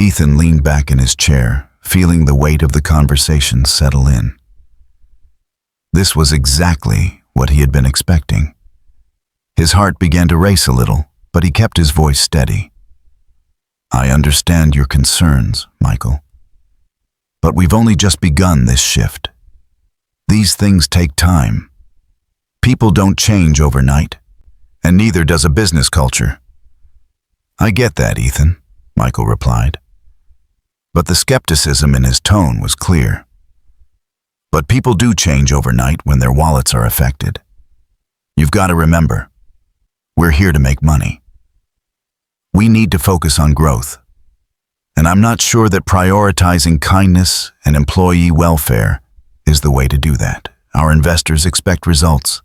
Ethan leaned back in his chair, feeling the weight of the conversation settle in. This was exactly what he had been expecting. His heart began to race a little, but he kept his voice steady. I understand your concerns, Michael. But we've only just begun this shift. These things take time. People don't change overnight, and neither does a business culture. I get that, Ethan, Michael replied. But the skepticism in his tone was clear. But people do change overnight when their wallets are affected. You've got to remember, we're here to make money. We need to focus on growth. And I'm not sure that prioritizing kindness and employee welfare is the way to do that. Our investors expect results.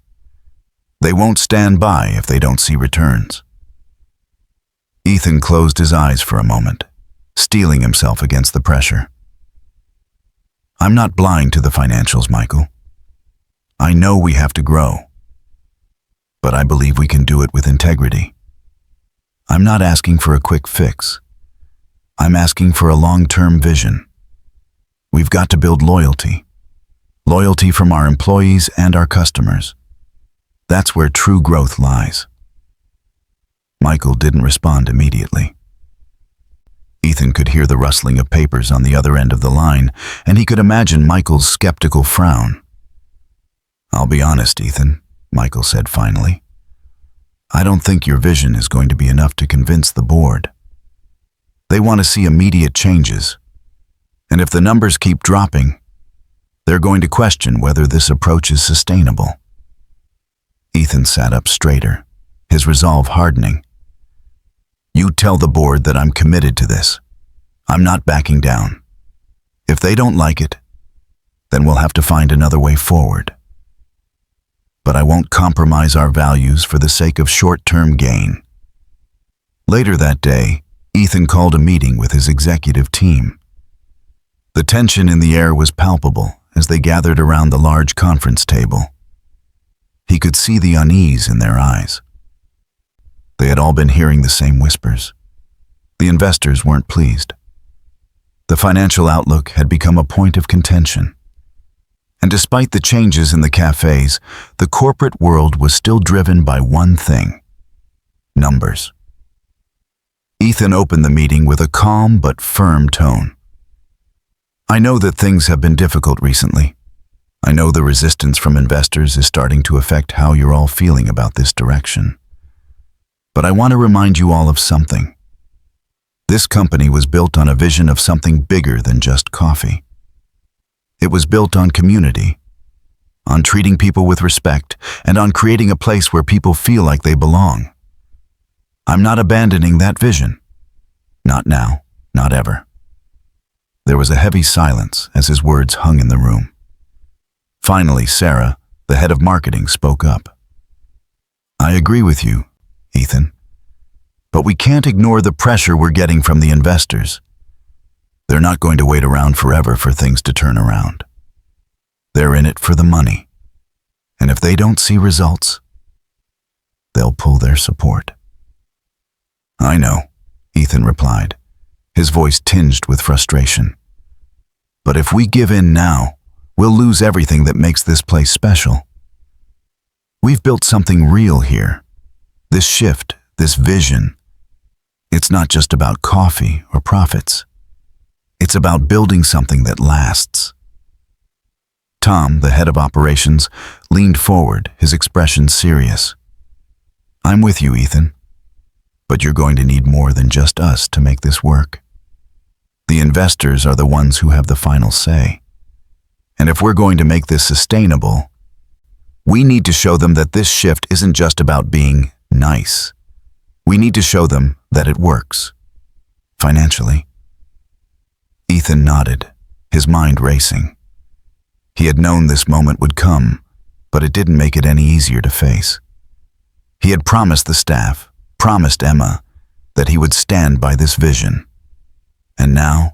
They won't stand by if they don't see returns. Ethan closed his eyes for a moment, steeling himself against the pressure. I'm not blind to the financials, Michael. I know we have to grow, but I believe we can do it with integrity. I'm not asking for a quick fix. I'm asking for a long-term vision. We've got to build loyalty. Loyalty from our employees and our customers. That's where true growth lies. Michael didn't respond immediately. Ethan could hear the rustling of papers on the other end of the line, and he could imagine Michael's skeptical frown. I'll be honest, Ethan, Michael said finally. I don't think your vision is going to be enough to convince the board. They want to see immediate changes, and if the numbers keep dropping, they're going to question whether this approach is sustainable. Ethan sat up straighter, his resolve hardening. You tell the board that I'm committed to this. I'm not backing down. If they don't like it, then we'll have to find another way forward. But I won't compromise our values for the sake of short-term gain. Later that day, Ethan called a meeting with his executive team. The tension in the air was palpable as they gathered around the large conference table. He could see the unease in their eyes. They had all been hearing the same whispers. The investors weren't pleased. The financial outlook had become a point of contention. And despite the changes in the cafes, the corporate world was still driven by one thing: numbers. Ethan opened the meeting with a calm but firm tone. "I know that things have been difficult recently. I know the resistance from investors is starting to affect how you're all feeling about this direction. But I want to remind you all of something. This company was built on a vision of something bigger than just coffee. It was built on community, on treating people with respect, and on creating a place where people feel like they belong. I'm not abandoning that vision. Not now, not ever." There was a heavy silence as his words hung in the room. Finally, Sarah, the head of marketing, spoke up. "I agree with you, Ethan. But we can't ignore the pressure we're getting from the investors. They're not going to wait around forever for things to turn around. They're in it for the money. And if they don't see results, they'll pull their support." "I know," Ethan replied, his voice tinged with frustration. "But if we give in now, we'll lose everything that makes this place special. We've built something real here. This shift, this vision. It's not just about coffee or profits. It's about building something that lasts." Tom, the head of operations, leaned forward, his expression serious. "I'm with you, Ethan. But you're going to need more than just us to make this work. The investors are the ones who have the final say. And if we're going to make this sustainable, we need to show them that this shift isn't just about being nice. We need to show them that it works. Financially." Ethan nodded, his mind racing. He had known this moment would come, but it didn't make it any easier to face. He had promised the staff, promised Emma, that he would stand by this vision. And now,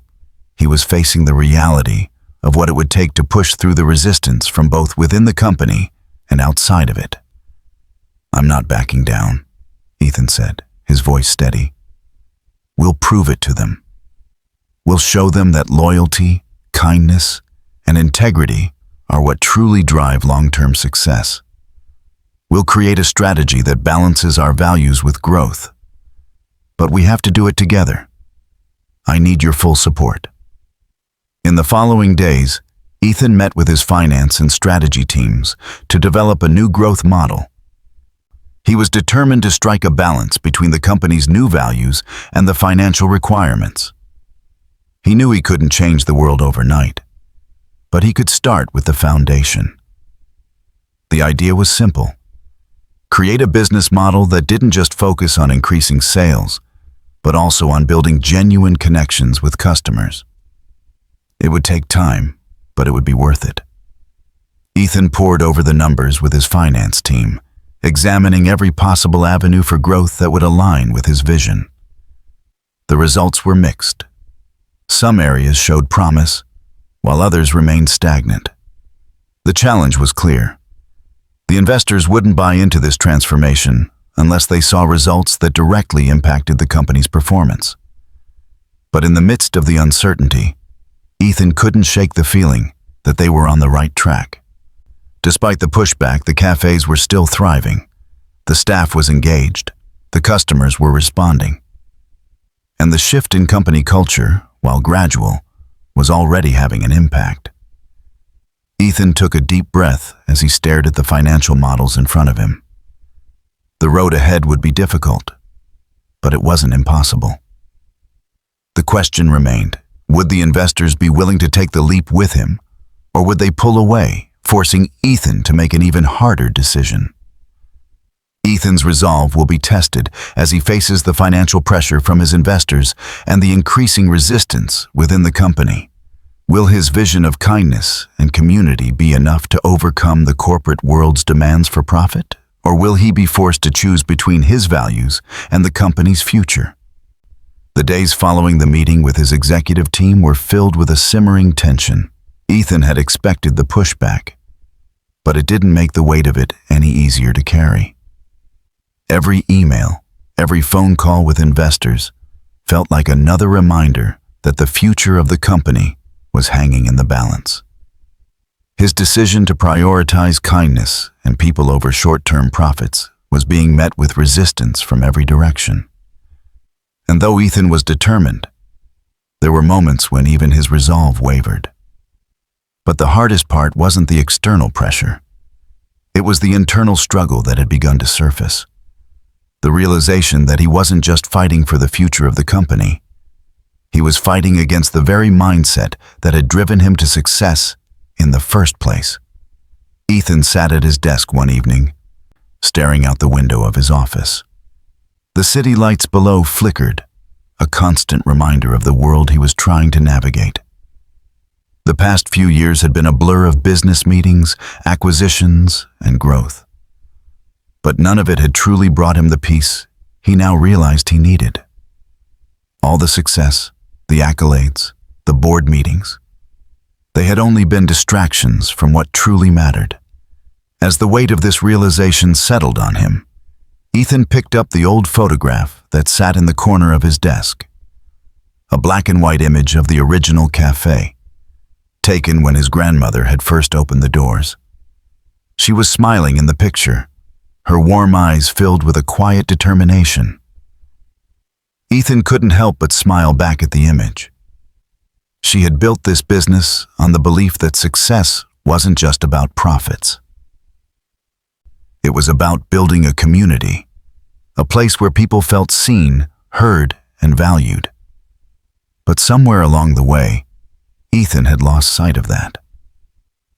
he was facing the reality of what it would take to push through the resistance from both within the company and outside of it. "I'm not backing down," Ethan said, his voice steady. "We'll prove it to them. We'll show them that loyalty, kindness, and integrity are what truly drive long-term success. We'll create a strategy that balances our values with growth. But we have to do it together. I need your full support." In the following days, Ethan met with his finance and strategy teams to develop a new growth model. He was determined to strike a balance between the company's new values and the financial requirements. He knew he couldn't change the world overnight, but he could start with the foundation. The idea was simple: create a business model that didn't just focus on increasing sales, but also on building genuine connections with customers. It would take time, but it would be worth it. Ethan pored over the numbers with his finance team, examining every possible avenue for growth that would align with his vision. The results were mixed. Some areas showed promise, while others remained stagnant. The challenge was clear. The investors wouldn't buy into this transformation unless they saw results that directly impacted the company's performance. But in the midst of the uncertainty, Ethan couldn't shake the feeling that they were on the right track. Despite the pushback, the cafes were still thriving. The staff was engaged. The customers were responding. And the shift in company culture, while gradual, was already having an impact. Ethan took a deep breath as he stared at the financial models in front of him. The road ahead would be difficult, but it wasn't impossible. The question remained: would the investors be willing to take the leap with him, or would they pull away, forcing Ethan to make an even harder decision? Ethan's resolve will be tested as he faces the financial pressure from his investors and the increasing resistance within the company. Will his vision of kindness and community be enough to overcome the corporate world's demands for profit, or will he be forced to choose between his values and the company's future? The days following the meeting with his executive team were filled with a simmering tension. Ethan had expected the pushback. but it didn't make the weight of it any easier to carry. Every email, every phone call with investors felt like another reminder that the future of the company was hanging in the balance. His decision to prioritize kindness and people over short-term profits was being met with resistance from every direction. And though Ethan was determined, there were moments when even his resolve wavered. But the hardest part wasn't the external pressure. It was the internal struggle that had begun to surface. The realization that he wasn't just fighting for the future of the company. He was fighting against the very mindset that had driven him to success in the first place. Ethan sat at his desk one evening, staring out the window of his office. The city lights below flickered, a constant reminder of the world he was trying to navigate. The past few years had been a blur of business meetings, acquisitions, and growth. But none of it had truly brought him the peace he now realized he needed. All the success, the accolades, the board meetings, they had only been distractions from what truly mattered. As the weight of this realization settled on him, Ethan picked up the old photograph that sat in the corner of his desk. A black and white image of the original Café, taken when his grandmother had first opened the doors. She was smiling in the picture, her warm eyes filled with a quiet determination. Ethan couldn't help but smile back at the image. She had built this business on the belief that success wasn't just about profits. It was about building a community, a place where people felt seen, heard, and valued. But somewhere along the way, Ethan had lost sight of that.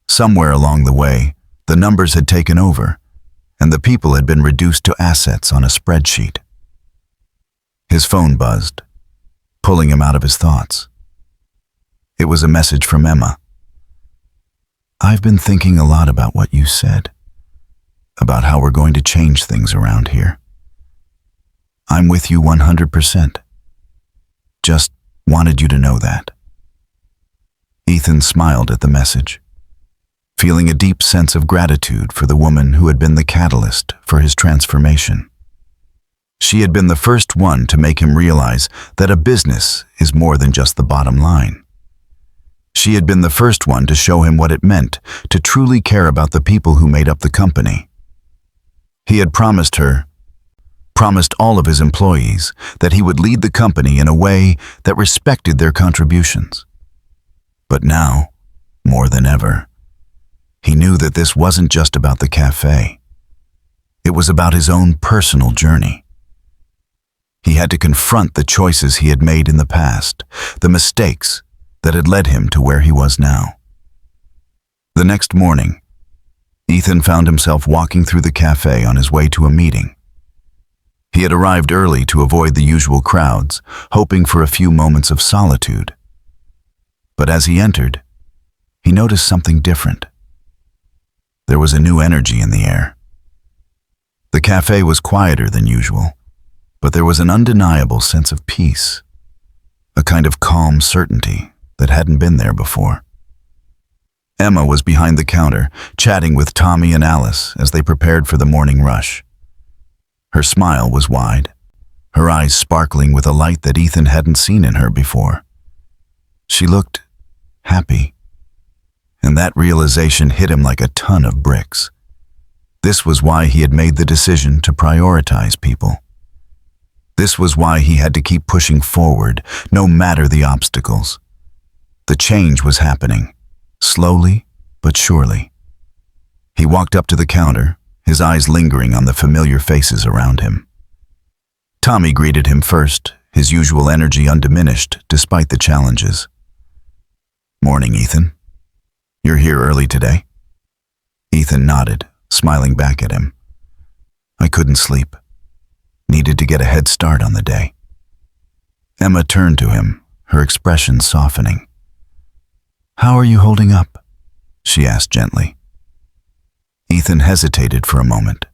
Somewhere along the way, the numbers had taken over, and the people had been reduced to assets on a spreadsheet. His phone buzzed, pulling him out of his thoughts. It was a message from Emma. "I've been thinking a lot about what you said, about how we're going to change things around here. I'm with you 100%. Just wanted you to know that." Ethan smiled at the message, feeling a deep sense of gratitude for the woman who had been the catalyst for his transformation. She had been the first one to make him realize that a business is more than just the bottom line. She had been the first one to show him what it meant to truly care about the people who made up the company. He had promised all of his employees, that he would lead the company in a way that respected their contributions. But now, more than ever, he knew that this wasn't just about the Café. It was about his own personal journey. He had to confront the choices he had made in the past, the mistakes that had led him to where he was now. The next morning, Ethan found himself walking through the Café on his way to a meeting. He had arrived early to avoid the usual crowds, hoping for a few moments of solitude. But as he entered, he noticed something different. There was a new energy in the air. The Café was quieter than usual, but there was an undeniable sense of peace, a kind of calm certainty that hadn't been there before. Emma was behind the counter, chatting with Tommy and Alice as they prepared for the morning rush. Her smile was wide, her eyes sparkling with a light that Ethan hadn't seen in her before. She looked happy, and that realization hit him like a ton of bricks. This was why he had made the decision to prioritize people. This was why he had to keep pushing forward, no matter the obstacles. The change was happening, slowly but surely. He walked up to the counter, his eyes lingering on the familiar faces around him. Tommy greeted him first, his usual energy undiminished despite the challenges. "Morning, Ethan. You're here early today?" Ethan nodded, smiling back at him. "I couldn't sleep. Needed to get a head start on the day." Emma turned to him, her expression softening. "How are you holding up?" she asked gently. Ethan hesitated for a moment,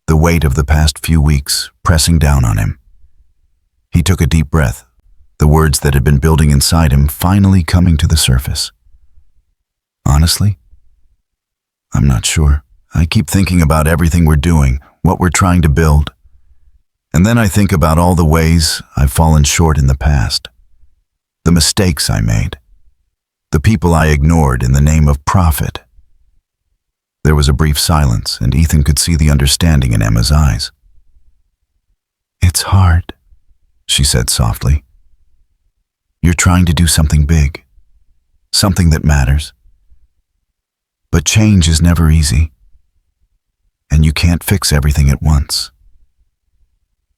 the weight of the past few weeks pressing down on him. He took a deep breath, the words that had been building inside him finally coming to the surface. "Honestly, I'm not sure. I keep thinking about everything we're doing, what we're trying to build. And then I think about all the ways I've fallen short in the past. The mistakes I made. The people I ignored in the name of profit. There was a brief silence, and Ethan could see the understanding in Emma's eyes. "It's hard," she said softly. "You're trying to do something big, something that matters. But change is never easy, and you can't fix everything at once."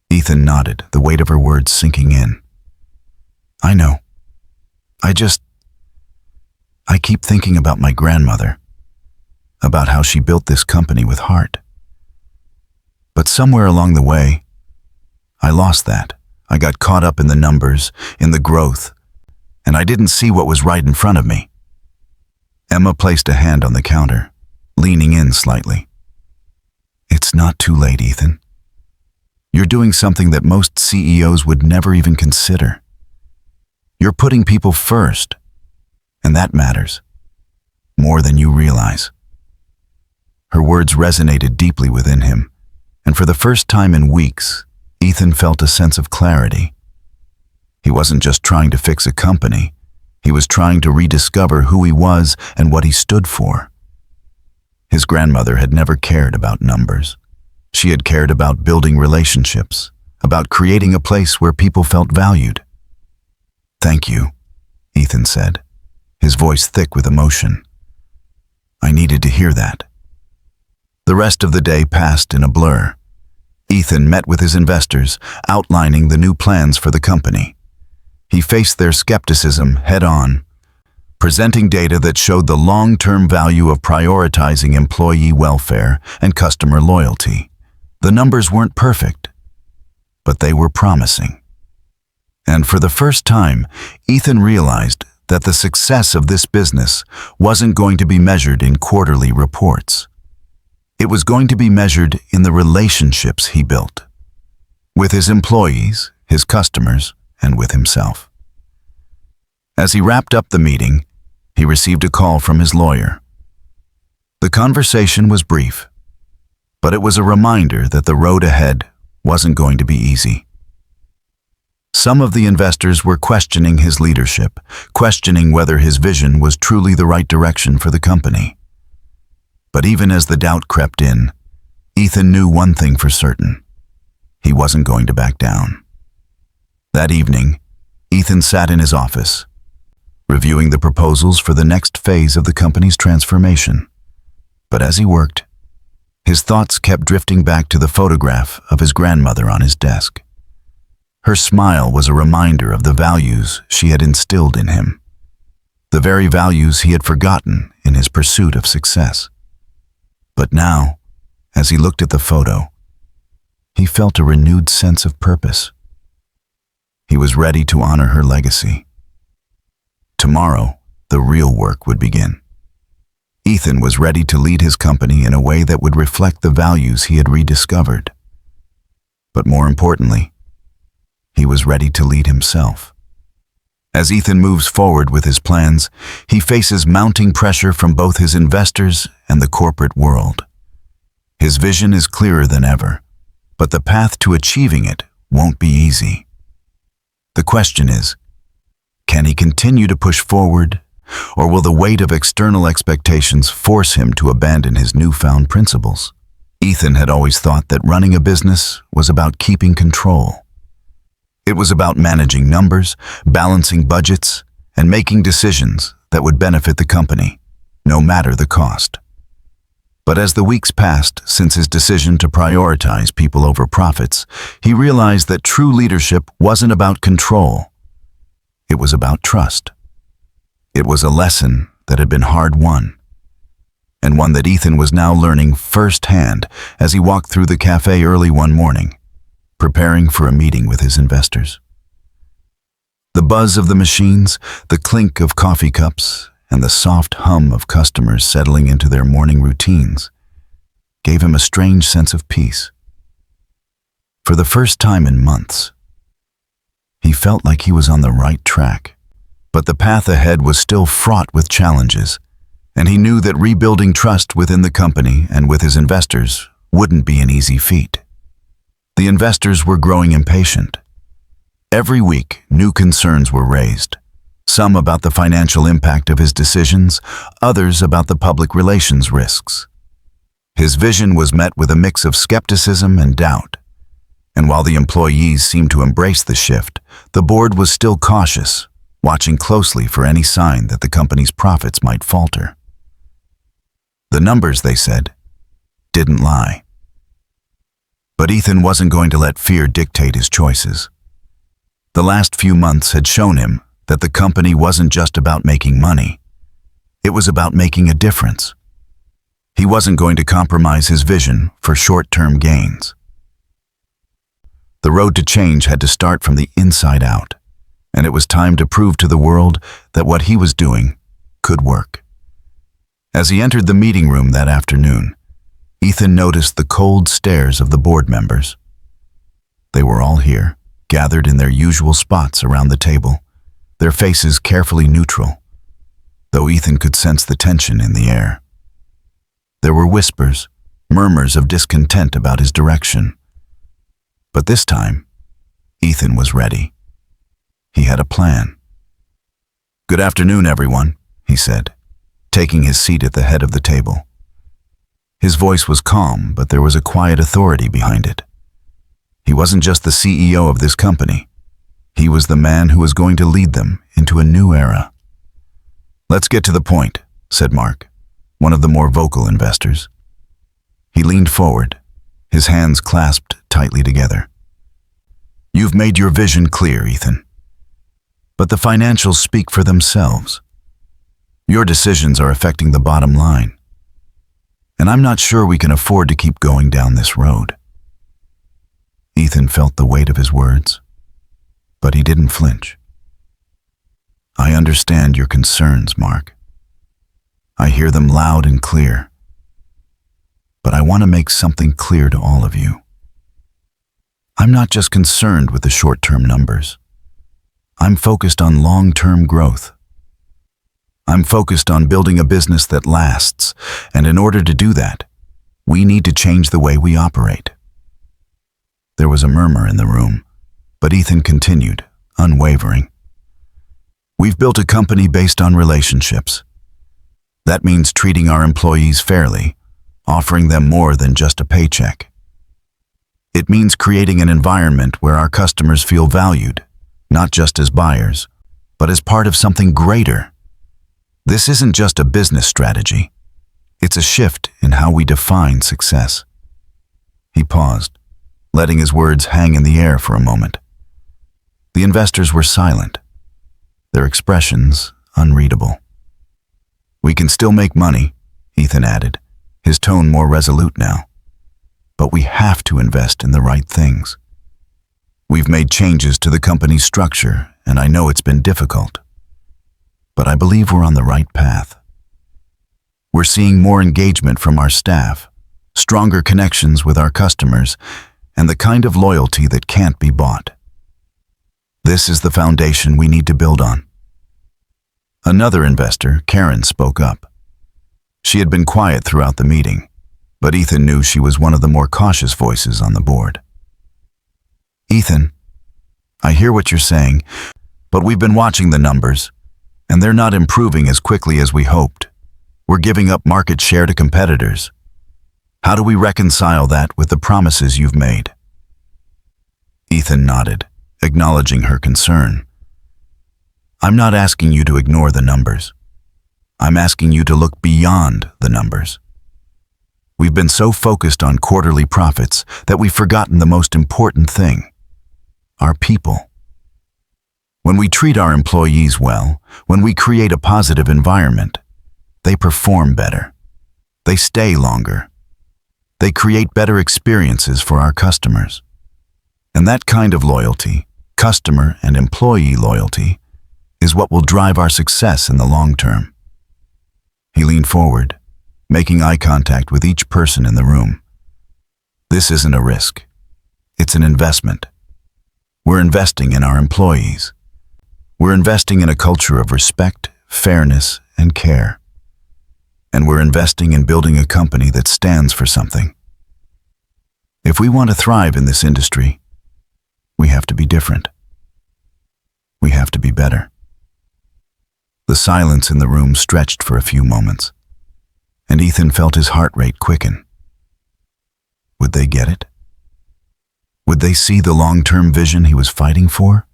Ethan nodded, the weight of her words sinking in. "I know. I keep thinking about my grandmother, about how she built this company with heart. But somewhere along the way, I lost that. I got caught up in the numbers, in the growth, and I didn't see what was right in front of me." Emma placed a hand on the counter, leaning in slightly. "It's not too late, Ethan. You're doing something that most CEOs would never even consider. You're putting people first, and that matters, more than you realize." Her words resonated deeply within him, and for the first time in weeks, Ethan felt a sense of clarity. He wasn't just trying to fix a company, he was trying to rediscover who he was and what he stood for. His grandmother had never cared about numbers. She had cared about building relationships, about creating a place where people felt valued. "Thank you," Ethan said, his voice thick with emotion. "I needed to hear that." The rest of the day passed in a blur. Ethan met with his investors, outlining the new plans for the company. He faced their skepticism head-on, presenting data that showed the long-term value of prioritizing employee welfare and customer loyalty. The numbers weren't perfect, but they were promising. And for the first time, Ethan realized that the success of this business wasn't going to be measured in quarterly reports. It was going to be measured in the relationships he built, with his employees, his customers, and with himself. As he wrapped up the meeting, he received a call from his lawyer. The conversation was brief, but it was a reminder that the road ahead wasn't going to be easy. Some of the investors were questioning his leadership, questioning whether his vision was truly the right direction for the company. But even as the doubt crept in, Ethan knew one thing for certain. He wasn't going to back down. That evening, Ethan sat in his office, reviewing the proposals for the next phase of the company's transformation. But as he worked, his thoughts kept drifting back to the photograph of his grandmother on his desk. Her smile was a reminder of the values she had instilled in him, the very values he had forgotten in his pursuit of success. But now, as he looked at the photo, he felt a renewed sense of purpose. He was ready to honor her legacy. Tomorrow, the real work would begin. Ethan was ready to lead his company in a way that would reflect the values he had rediscovered. But more importantly, he was ready to lead himself. As Ethan moves forward with his plans, he faces mounting pressure from both his investors and the corporate world. His vision is clearer than ever, but the path to achieving it won't be easy. The question is, can he continue to push forward, or will the weight of external expectations force him to abandon his newfound principles? Ethan had always thought that running a business was about keeping control. It was about managing numbers, balancing budgets, and making decisions that would benefit the company, no matter the cost. But as the weeks passed since his decision to prioritize people over profits, he realized that true leadership wasn't about control. It was about trust. It was a lesson that had been hard-won, and one that Ethan was now learning firsthand as he walked through the cafe early one morning, preparing for a meeting with his investors. The buzz of the machines, the clink of coffee cups, and the soft hum of customers settling into their morning routines gave him a strange sense of peace. For the first time in months, he felt like he was on the right track, but the path ahead was still fraught with challenges. and he knew that rebuilding trust within the company and with his investors wouldn't be an easy feat. The investors were growing impatient. Every week, new concerns were raised, some about the financial impact of his decisions, others about the public relations risks. His vision was met with a mix of skepticism and doubt, and while the employees seemed to embrace the shift, the board was still cautious, watching closely for any sign that the company's profits might falter. The numbers, they said, didn't lie. But Ethan wasn't going to let fear dictate his choices. The last few months had shown him that the company wasn't just about making money. It was about making a difference. He wasn't going to compromise his vision for short-term gains. The road to change had to start from the inside out, and it was time to prove to the world that what he was doing could work. As he entered the meeting room that afternoon, Ethan noticed the cold stares of the board members. They were all here, gathered in their usual spots around the table, their faces carefully neutral, though Ethan could sense the tension in the air. There were whispers, murmurs of discontent about his direction. But this time, Ethan was ready. He had a plan. "Good afternoon, everyone," he said, taking his seat at the head of the table. His voice was calm, but there was a quiet authority behind it. He wasn't just the CEO of this company. He was the man who was going to lead them into a new era. "Let's get to the point," said Mark, one of the more vocal investors. He leaned forward, his hands clasped tightly together. "You've made your vision clear, Ethan. But the financials speak for themselves. Your decisions are affecting the bottom line. And I'm not sure we can afford to keep going down this road." Ethan felt the weight of his words, but he didn't flinch. "I understand your concerns, Mark. I hear them loud and clear. But I want to make something clear to all of you. I'm not just concerned with the short-term numbers. I'm focused on long-term growth. I'm focused on building a business that lasts, and in order to do that, we need to change the way we operate." There was a murmur in the room, but Ethan continued, unwavering. "We've built a company based on relationships. That means treating our employees fairly, offering them more than just a paycheck. It means creating an environment where our customers feel valued, not just as buyers, but as part of something greater. This isn't just a business strategy. It's a shift in how we define success." He paused, letting his words hang in the air for a moment. The investors were silent, their expressions unreadable. "We can still make money," Ethan added, his tone more resolute now. "But we have to invest in the right things. We've made changes to the company's structure, and I know it's been difficult. But I believe we're on the right path. We're seeing more engagement from our staff, stronger connections with our customers, and the kind of loyalty that can't be bought. This is the foundation we need to build on." Another investor, Karen, spoke up. She had been quiet throughout the meeting, but Ethan knew she was one of the more cautious voices on the board. "Ethan, I hear what you're saying, but we've been watching the numbers, and they're not improving as quickly as we hoped. We're giving up market share to competitors. How do we reconcile that with the promises you've made?" Ethan nodded, acknowledging her concern. "I'm not asking you to ignore the numbers. I'm asking you to look beyond the numbers. We've been so focused on quarterly profits that we've forgotten the most important thing: our people. When we treat our employees well, when we create a positive environment, they perform better. They stay longer. They create better experiences for our customers. And that kind of loyalty, customer and employee loyalty, is what will drive our success in the long term." He leaned forward, making eye contact with each person in the room. "This isn't a risk. It's an investment. We're investing in our employees. We're investing in a culture of respect, fairness, and care. and we're investing in building a company that stands for something. If we want to thrive in this industry, we have to be different. We have to be better. The silence in the room stretched for a few moments, and Ethan felt his heart rate quicken. Would they get it? Would they see the long-term vision he was fighting for?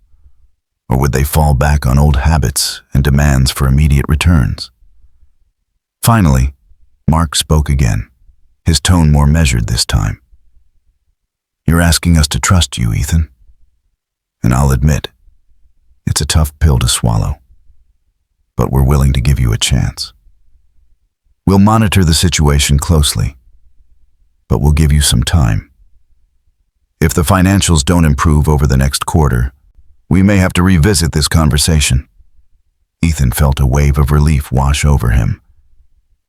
Or would they fall back on old habits and demands for immediate returns? Finally, Mark spoke again, his tone more measured this time. You're asking us to trust you, Ethan. And I'll admit, it's a tough pill to swallow. But we're willing to give you a chance. We'll monitor the situation closely, but we'll give you some time. If the financials don't improve over the next quarter, we may have to revisit this conversation. Ethan felt a wave of relief wash over him,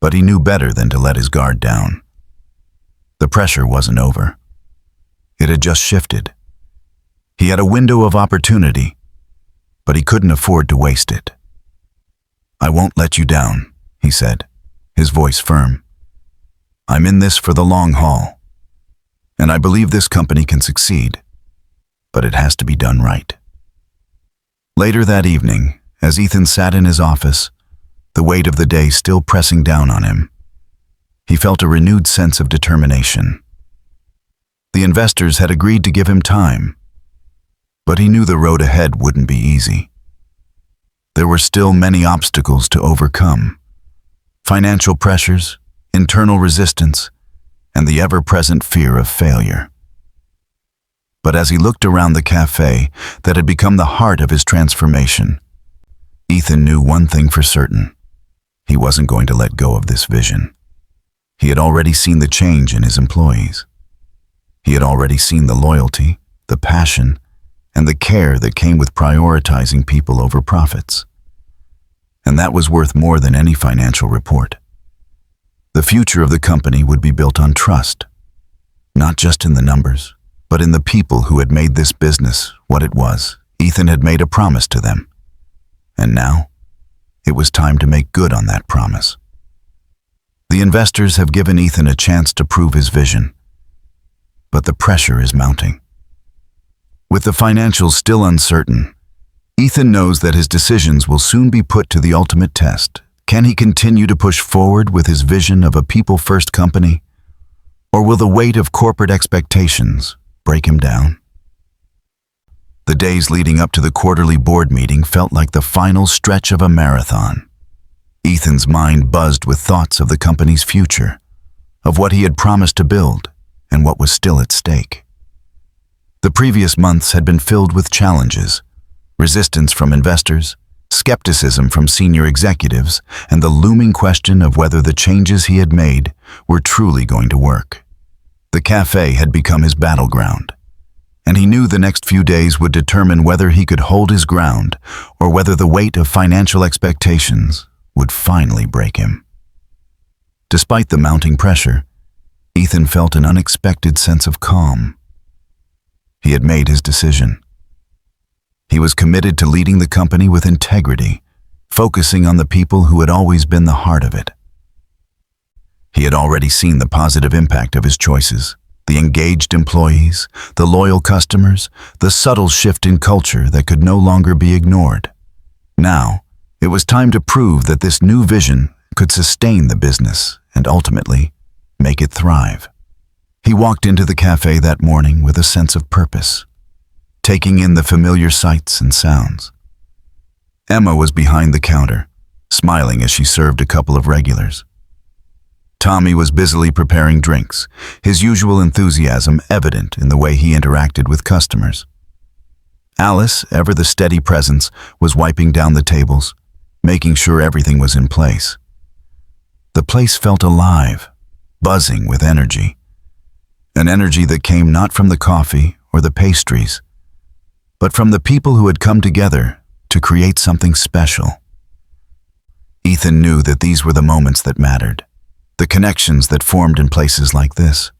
but he knew better than to let his guard down. The pressure wasn't over. It had just shifted. He had a window of opportunity, but he couldn't afford to waste it. I won't let you down, he said, his voice firm. I'm in this for the long haul, and I believe this company can succeed, but it has to be done right. Later that evening, as Ethan sat in his office, the weight of the day still pressing down on him, he felt a renewed sense of determination. The investors had agreed to give him time, but he knew the road ahead wouldn't be easy. There were still many obstacles to overcome: financial pressures, internal resistance, and the ever-present fear of failure. But as he looked around the cafe that had become the heart of his transformation, Ethan knew one thing for certain: he wasn't going to let go of this vision. He had already seen the change in his employees. He had already seen the loyalty, the passion, and the care that came with prioritizing people over profits. And that was worth more than any financial report. The future of the company would be built on trust, not just in the numbers, but in the people who had made this business what it was. Ethan had made a promise to them, and now it was time to make good on that promise. The investors have given Ethan a chance to prove his vision, but the pressure is mounting. With the financials still uncertain, Ethan knows that his decisions will soon be put to the ultimate test. Can he continue to push forward with his vision of a people-first company, or will the weight of corporate expectations break him down? The days leading up to the quarterly board meeting felt like the final stretch of a marathon. Ethan's mind buzzed with thoughts of the company's future, of what he had promised to build, and what was still at stake. The previous months had been filled with challenges: resistance from investors, skepticism from senior executives, and the looming question of whether the changes he had made were truly going to work. The cafe had become his battleground, and he knew the next few days would determine whether he could hold his ground or whether the weight of financial expectations would finally break him. Despite the mounting pressure, Ethan felt an unexpected sense of calm. He had made his decision. He was committed to leading the company with integrity, focusing on the people who had always been the heart of it. He had already seen the positive impact of his choices: the engaged employees, the loyal customers, the subtle shift in culture that could no longer be ignored. Now, it was time to prove that this new vision could sustain the business and ultimately make it thrive. He walked into the cafe that morning with a sense of purpose, taking in the familiar sights and sounds. Emma was behind the counter, smiling as she served a couple of regulars. Tommy was busily preparing drinks, his usual enthusiasm evident in the way he interacted with customers. Alice, ever the steady presence, was wiping down the tables, making sure everything was in place. The place felt alive, buzzing with energy. An energy that came not from the coffee or the pastries, but from the people who had come together to create something special. Ethan knew that these were the moments that mattered, the connections that formed in places like this.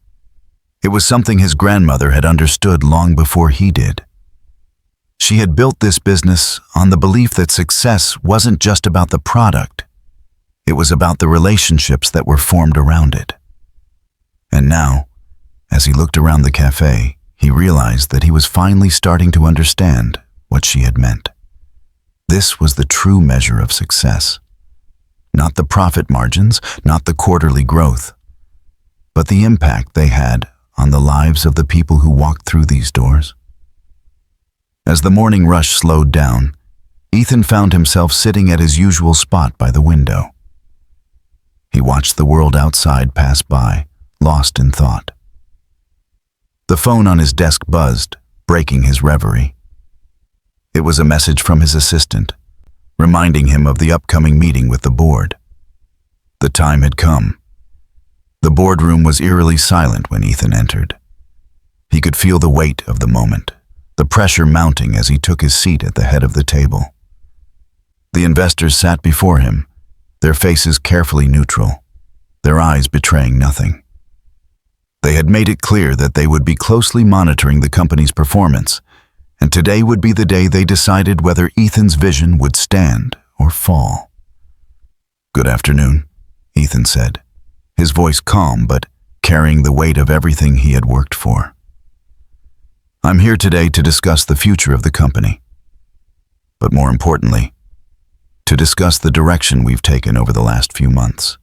It was something his grandmother had understood long before he did. She had built this business on the belief that success wasn't just about the product, It was about the relationships that were formed around it. And now, as he looked around the cafe, he realized that he was finally starting to understand what she had meant. This was the true measure of success. Not the profit margins, not the quarterly growth, but the impact they had on the lives of the people who walked through these doors. As the morning rush slowed down, Ethan found himself sitting at his usual spot by the window. He watched the world outside pass by, lost in thought. The phone on his desk buzzed, breaking his reverie. It was a message from his assistant, reminding him of the upcoming meeting with the board. The time had come. The boardroom was eerily silent when Ethan entered. He could feel the weight of the moment, the pressure mounting as he took his seat at the head of the table. The investors sat before him, their faces carefully neutral, their eyes betraying nothing. They had made it clear that they would be closely monitoring the company's performance, and today would be the day they decided whether Ethan's vision would stand or fall. "Good afternoon," Ethan said, his voice calm but carrying the weight of everything he had worked for. "I'm here today to discuss the future of the company. But more importantly, to discuss the direction we've taken over the last few months.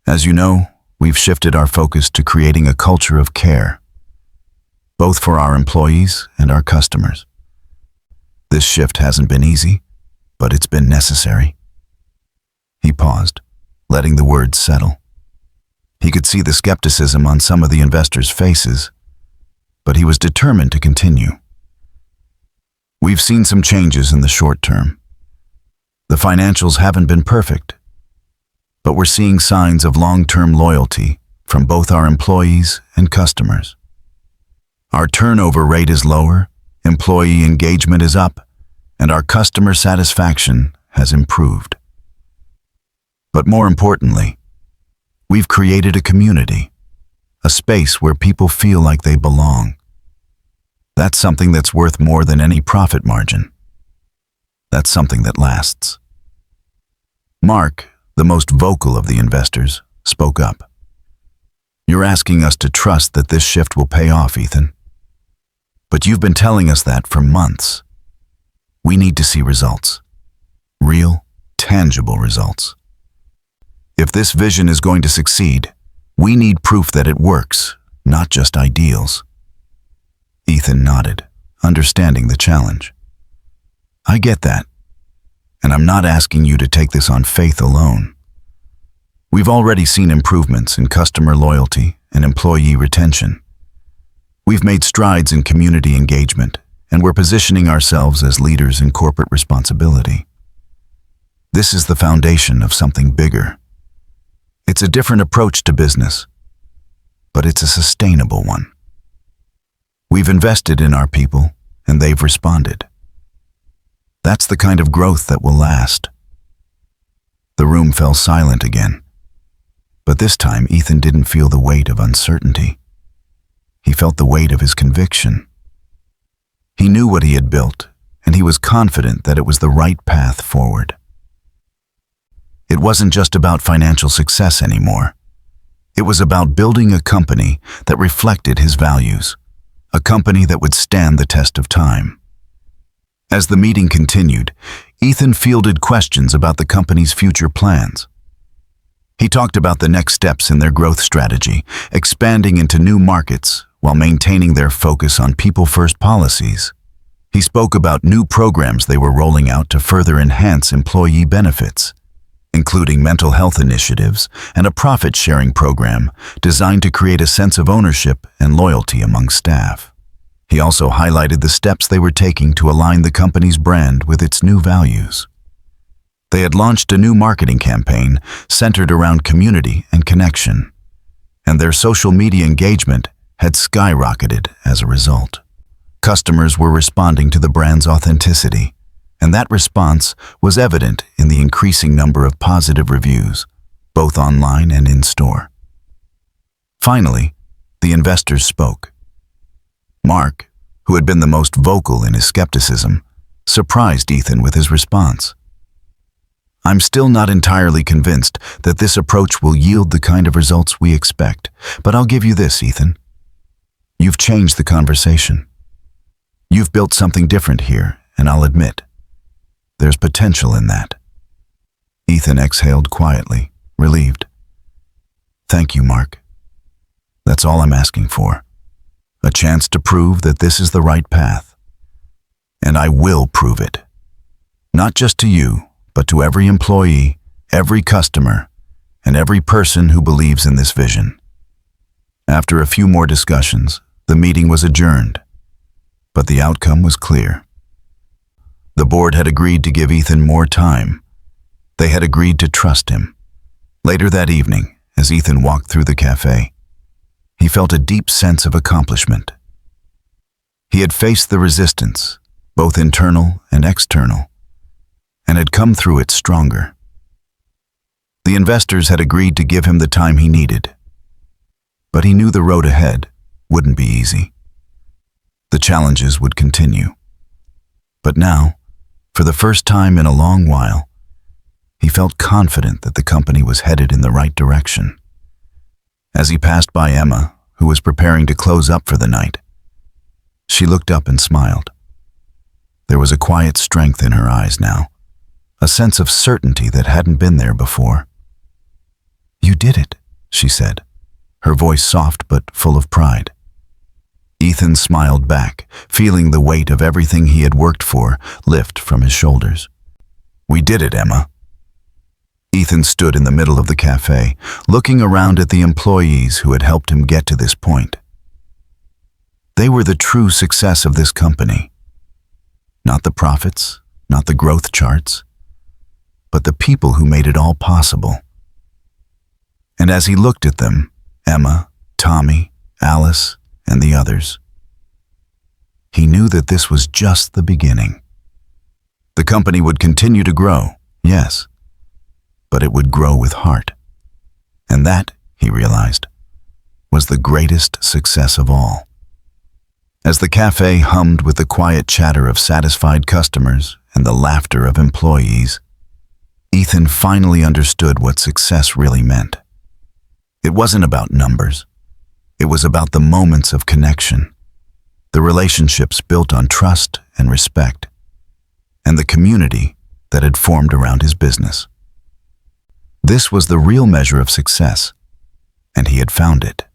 As you know, we've shifted our focus to creating a culture of care, both for our employees and our customers. This shift hasn't been easy, but it's been necessary." He paused, letting the words settle. He could see the skepticism on some of the investors' faces, but he was determined to continue. "We've seen some changes in the short term. The financials haven't been perfect, but we're seeing signs of long-term loyalty from both our employees and customers. Our turnover rate is lower, employee engagement is up, and our customer satisfaction has improved. But more importantly, we've created a community, a space where people feel like they belong. That's something that's worth more than any profit margin. That's something that lasts." Mark, the most vocal of the investors, spoke up. "You're asking us to trust that this shift will pay off, Ethan. But you've been telling us that for months. We need to see results. Real, tangible results. If this vision is going to succeed, we need proof that it works, not just ideals." Ethan nodded, understanding the challenge. "I get that, and I'm not asking you to take this on faith alone. We've already seen improvements in customer loyalty and employee retention. We've made strides in community engagement, and we're positioning ourselves as leaders in corporate responsibility. This is the foundation of something bigger. It's a different approach to business, but it's a sustainable one. We've invested in our people, and they've responded. That's the kind of growth that will last." The room fell silent again, but this time Ethan didn't feel the weight of uncertainty. He felt the weight of his conviction. He knew what he had built, and he was confident that it was the right path forward. It wasn't just about financial success anymore. It was about building a company that reflected his values, a company that would stand the test of time. As the meeting continued, Ethan fielded questions about the company's future plans. He talked about the next steps in their growth strategy, expanding into new markets while maintaining their focus on people-first policies. He spoke about new programs they were rolling out to further enhance employee benefits, including mental health initiatives and a profit-sharing program designed to create a sense of ownership and loyalty among staff. He also highlighted the steps they were taking to align the company's brand with its new values. They had launched a new marketing campaign centered around community and connection, and their social media engagement had skyrocketed as a result. Customers were responding to the brand's authenticity, and that response was evident in the increasing number of positive reviews, both online and in-store. Finally, the investors spoke. Mark, who had been the most vocal in his skepticism, surprised Ethan with his response. I'm still not entirely convinced that this approach will yield the kind of results we expect, but I'll give you this, Ethan. You've changed the conversation. You've built something different here, and I'll admit, there's potential in that." Ethan exhaled quietly, relieved. "Thank you, Mark. That's all I'm asking for. A chance to prove that this is the right path. And I will prove it. Not just to you, but to every employee, every customer, and every person who believes in this vision." After a few more discussions, the meeting was adjourned, but the outcome was clear. The board had agreed to give Ethan more time. They had agreed to trust him. Later that evening, as Ethan walked through the cafe, he felt a deep sense of accomplishment. He had faced the resistance, both internal and external, and had come through it stronger. The investors had agreed to give him the time he needed, but he knew the road ahead wouldn't be easy. The challenges would continue. But now, for the first time in a long while, he felt confident that the company was headed in the right direction. As he passed by Emma, who was preparing to close up for the night, she looked up and smiled. There was a quiet strength in her eyes now, a sense of certainty that hadn't been there before. "You did it," she said, her voice soft but full of pride. Ethan smiled back, feeling the weight of everything he had worked for lift from his shoulders. "We did it, Emma." Ethan stood in the middle of the cafe, looking around at the employees who had helped him get to this point. They were the true success of this company. Not the profits, not the growth charts, but the people who made it all possible. And as he looked at them, Emma, Tommy, Alice, and the others, he knew that this was just the beginning. The company would continue to grow, yes, but it would grow with heart. And that, he realized, was the greatest success of all. As the cafe hummed with the quiet chatter of satisfied customers and the laughter of employees, Ethan finally understood what success really meant. It wasn't about numbers. It was about the moments of connection, the relationships built on trust and respect, and the community that had formed around his business. This was the real measure of success, and he had found it.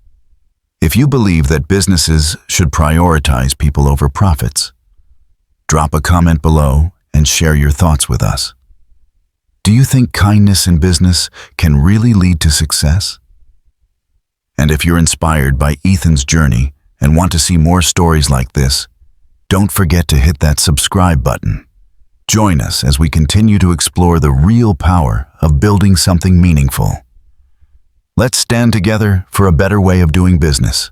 If you believe that businesses should prioritize people over profits, drop a comment below and share your thoughts with us. Do you think kindness in business can really lead to success? And if you're inspired by Ethan's journey and want to see more stories like this, don't forget to hit that subscribe button. Join us as we continue to explore the real power of building something meaningful. Let's stand together for a better way of doing business.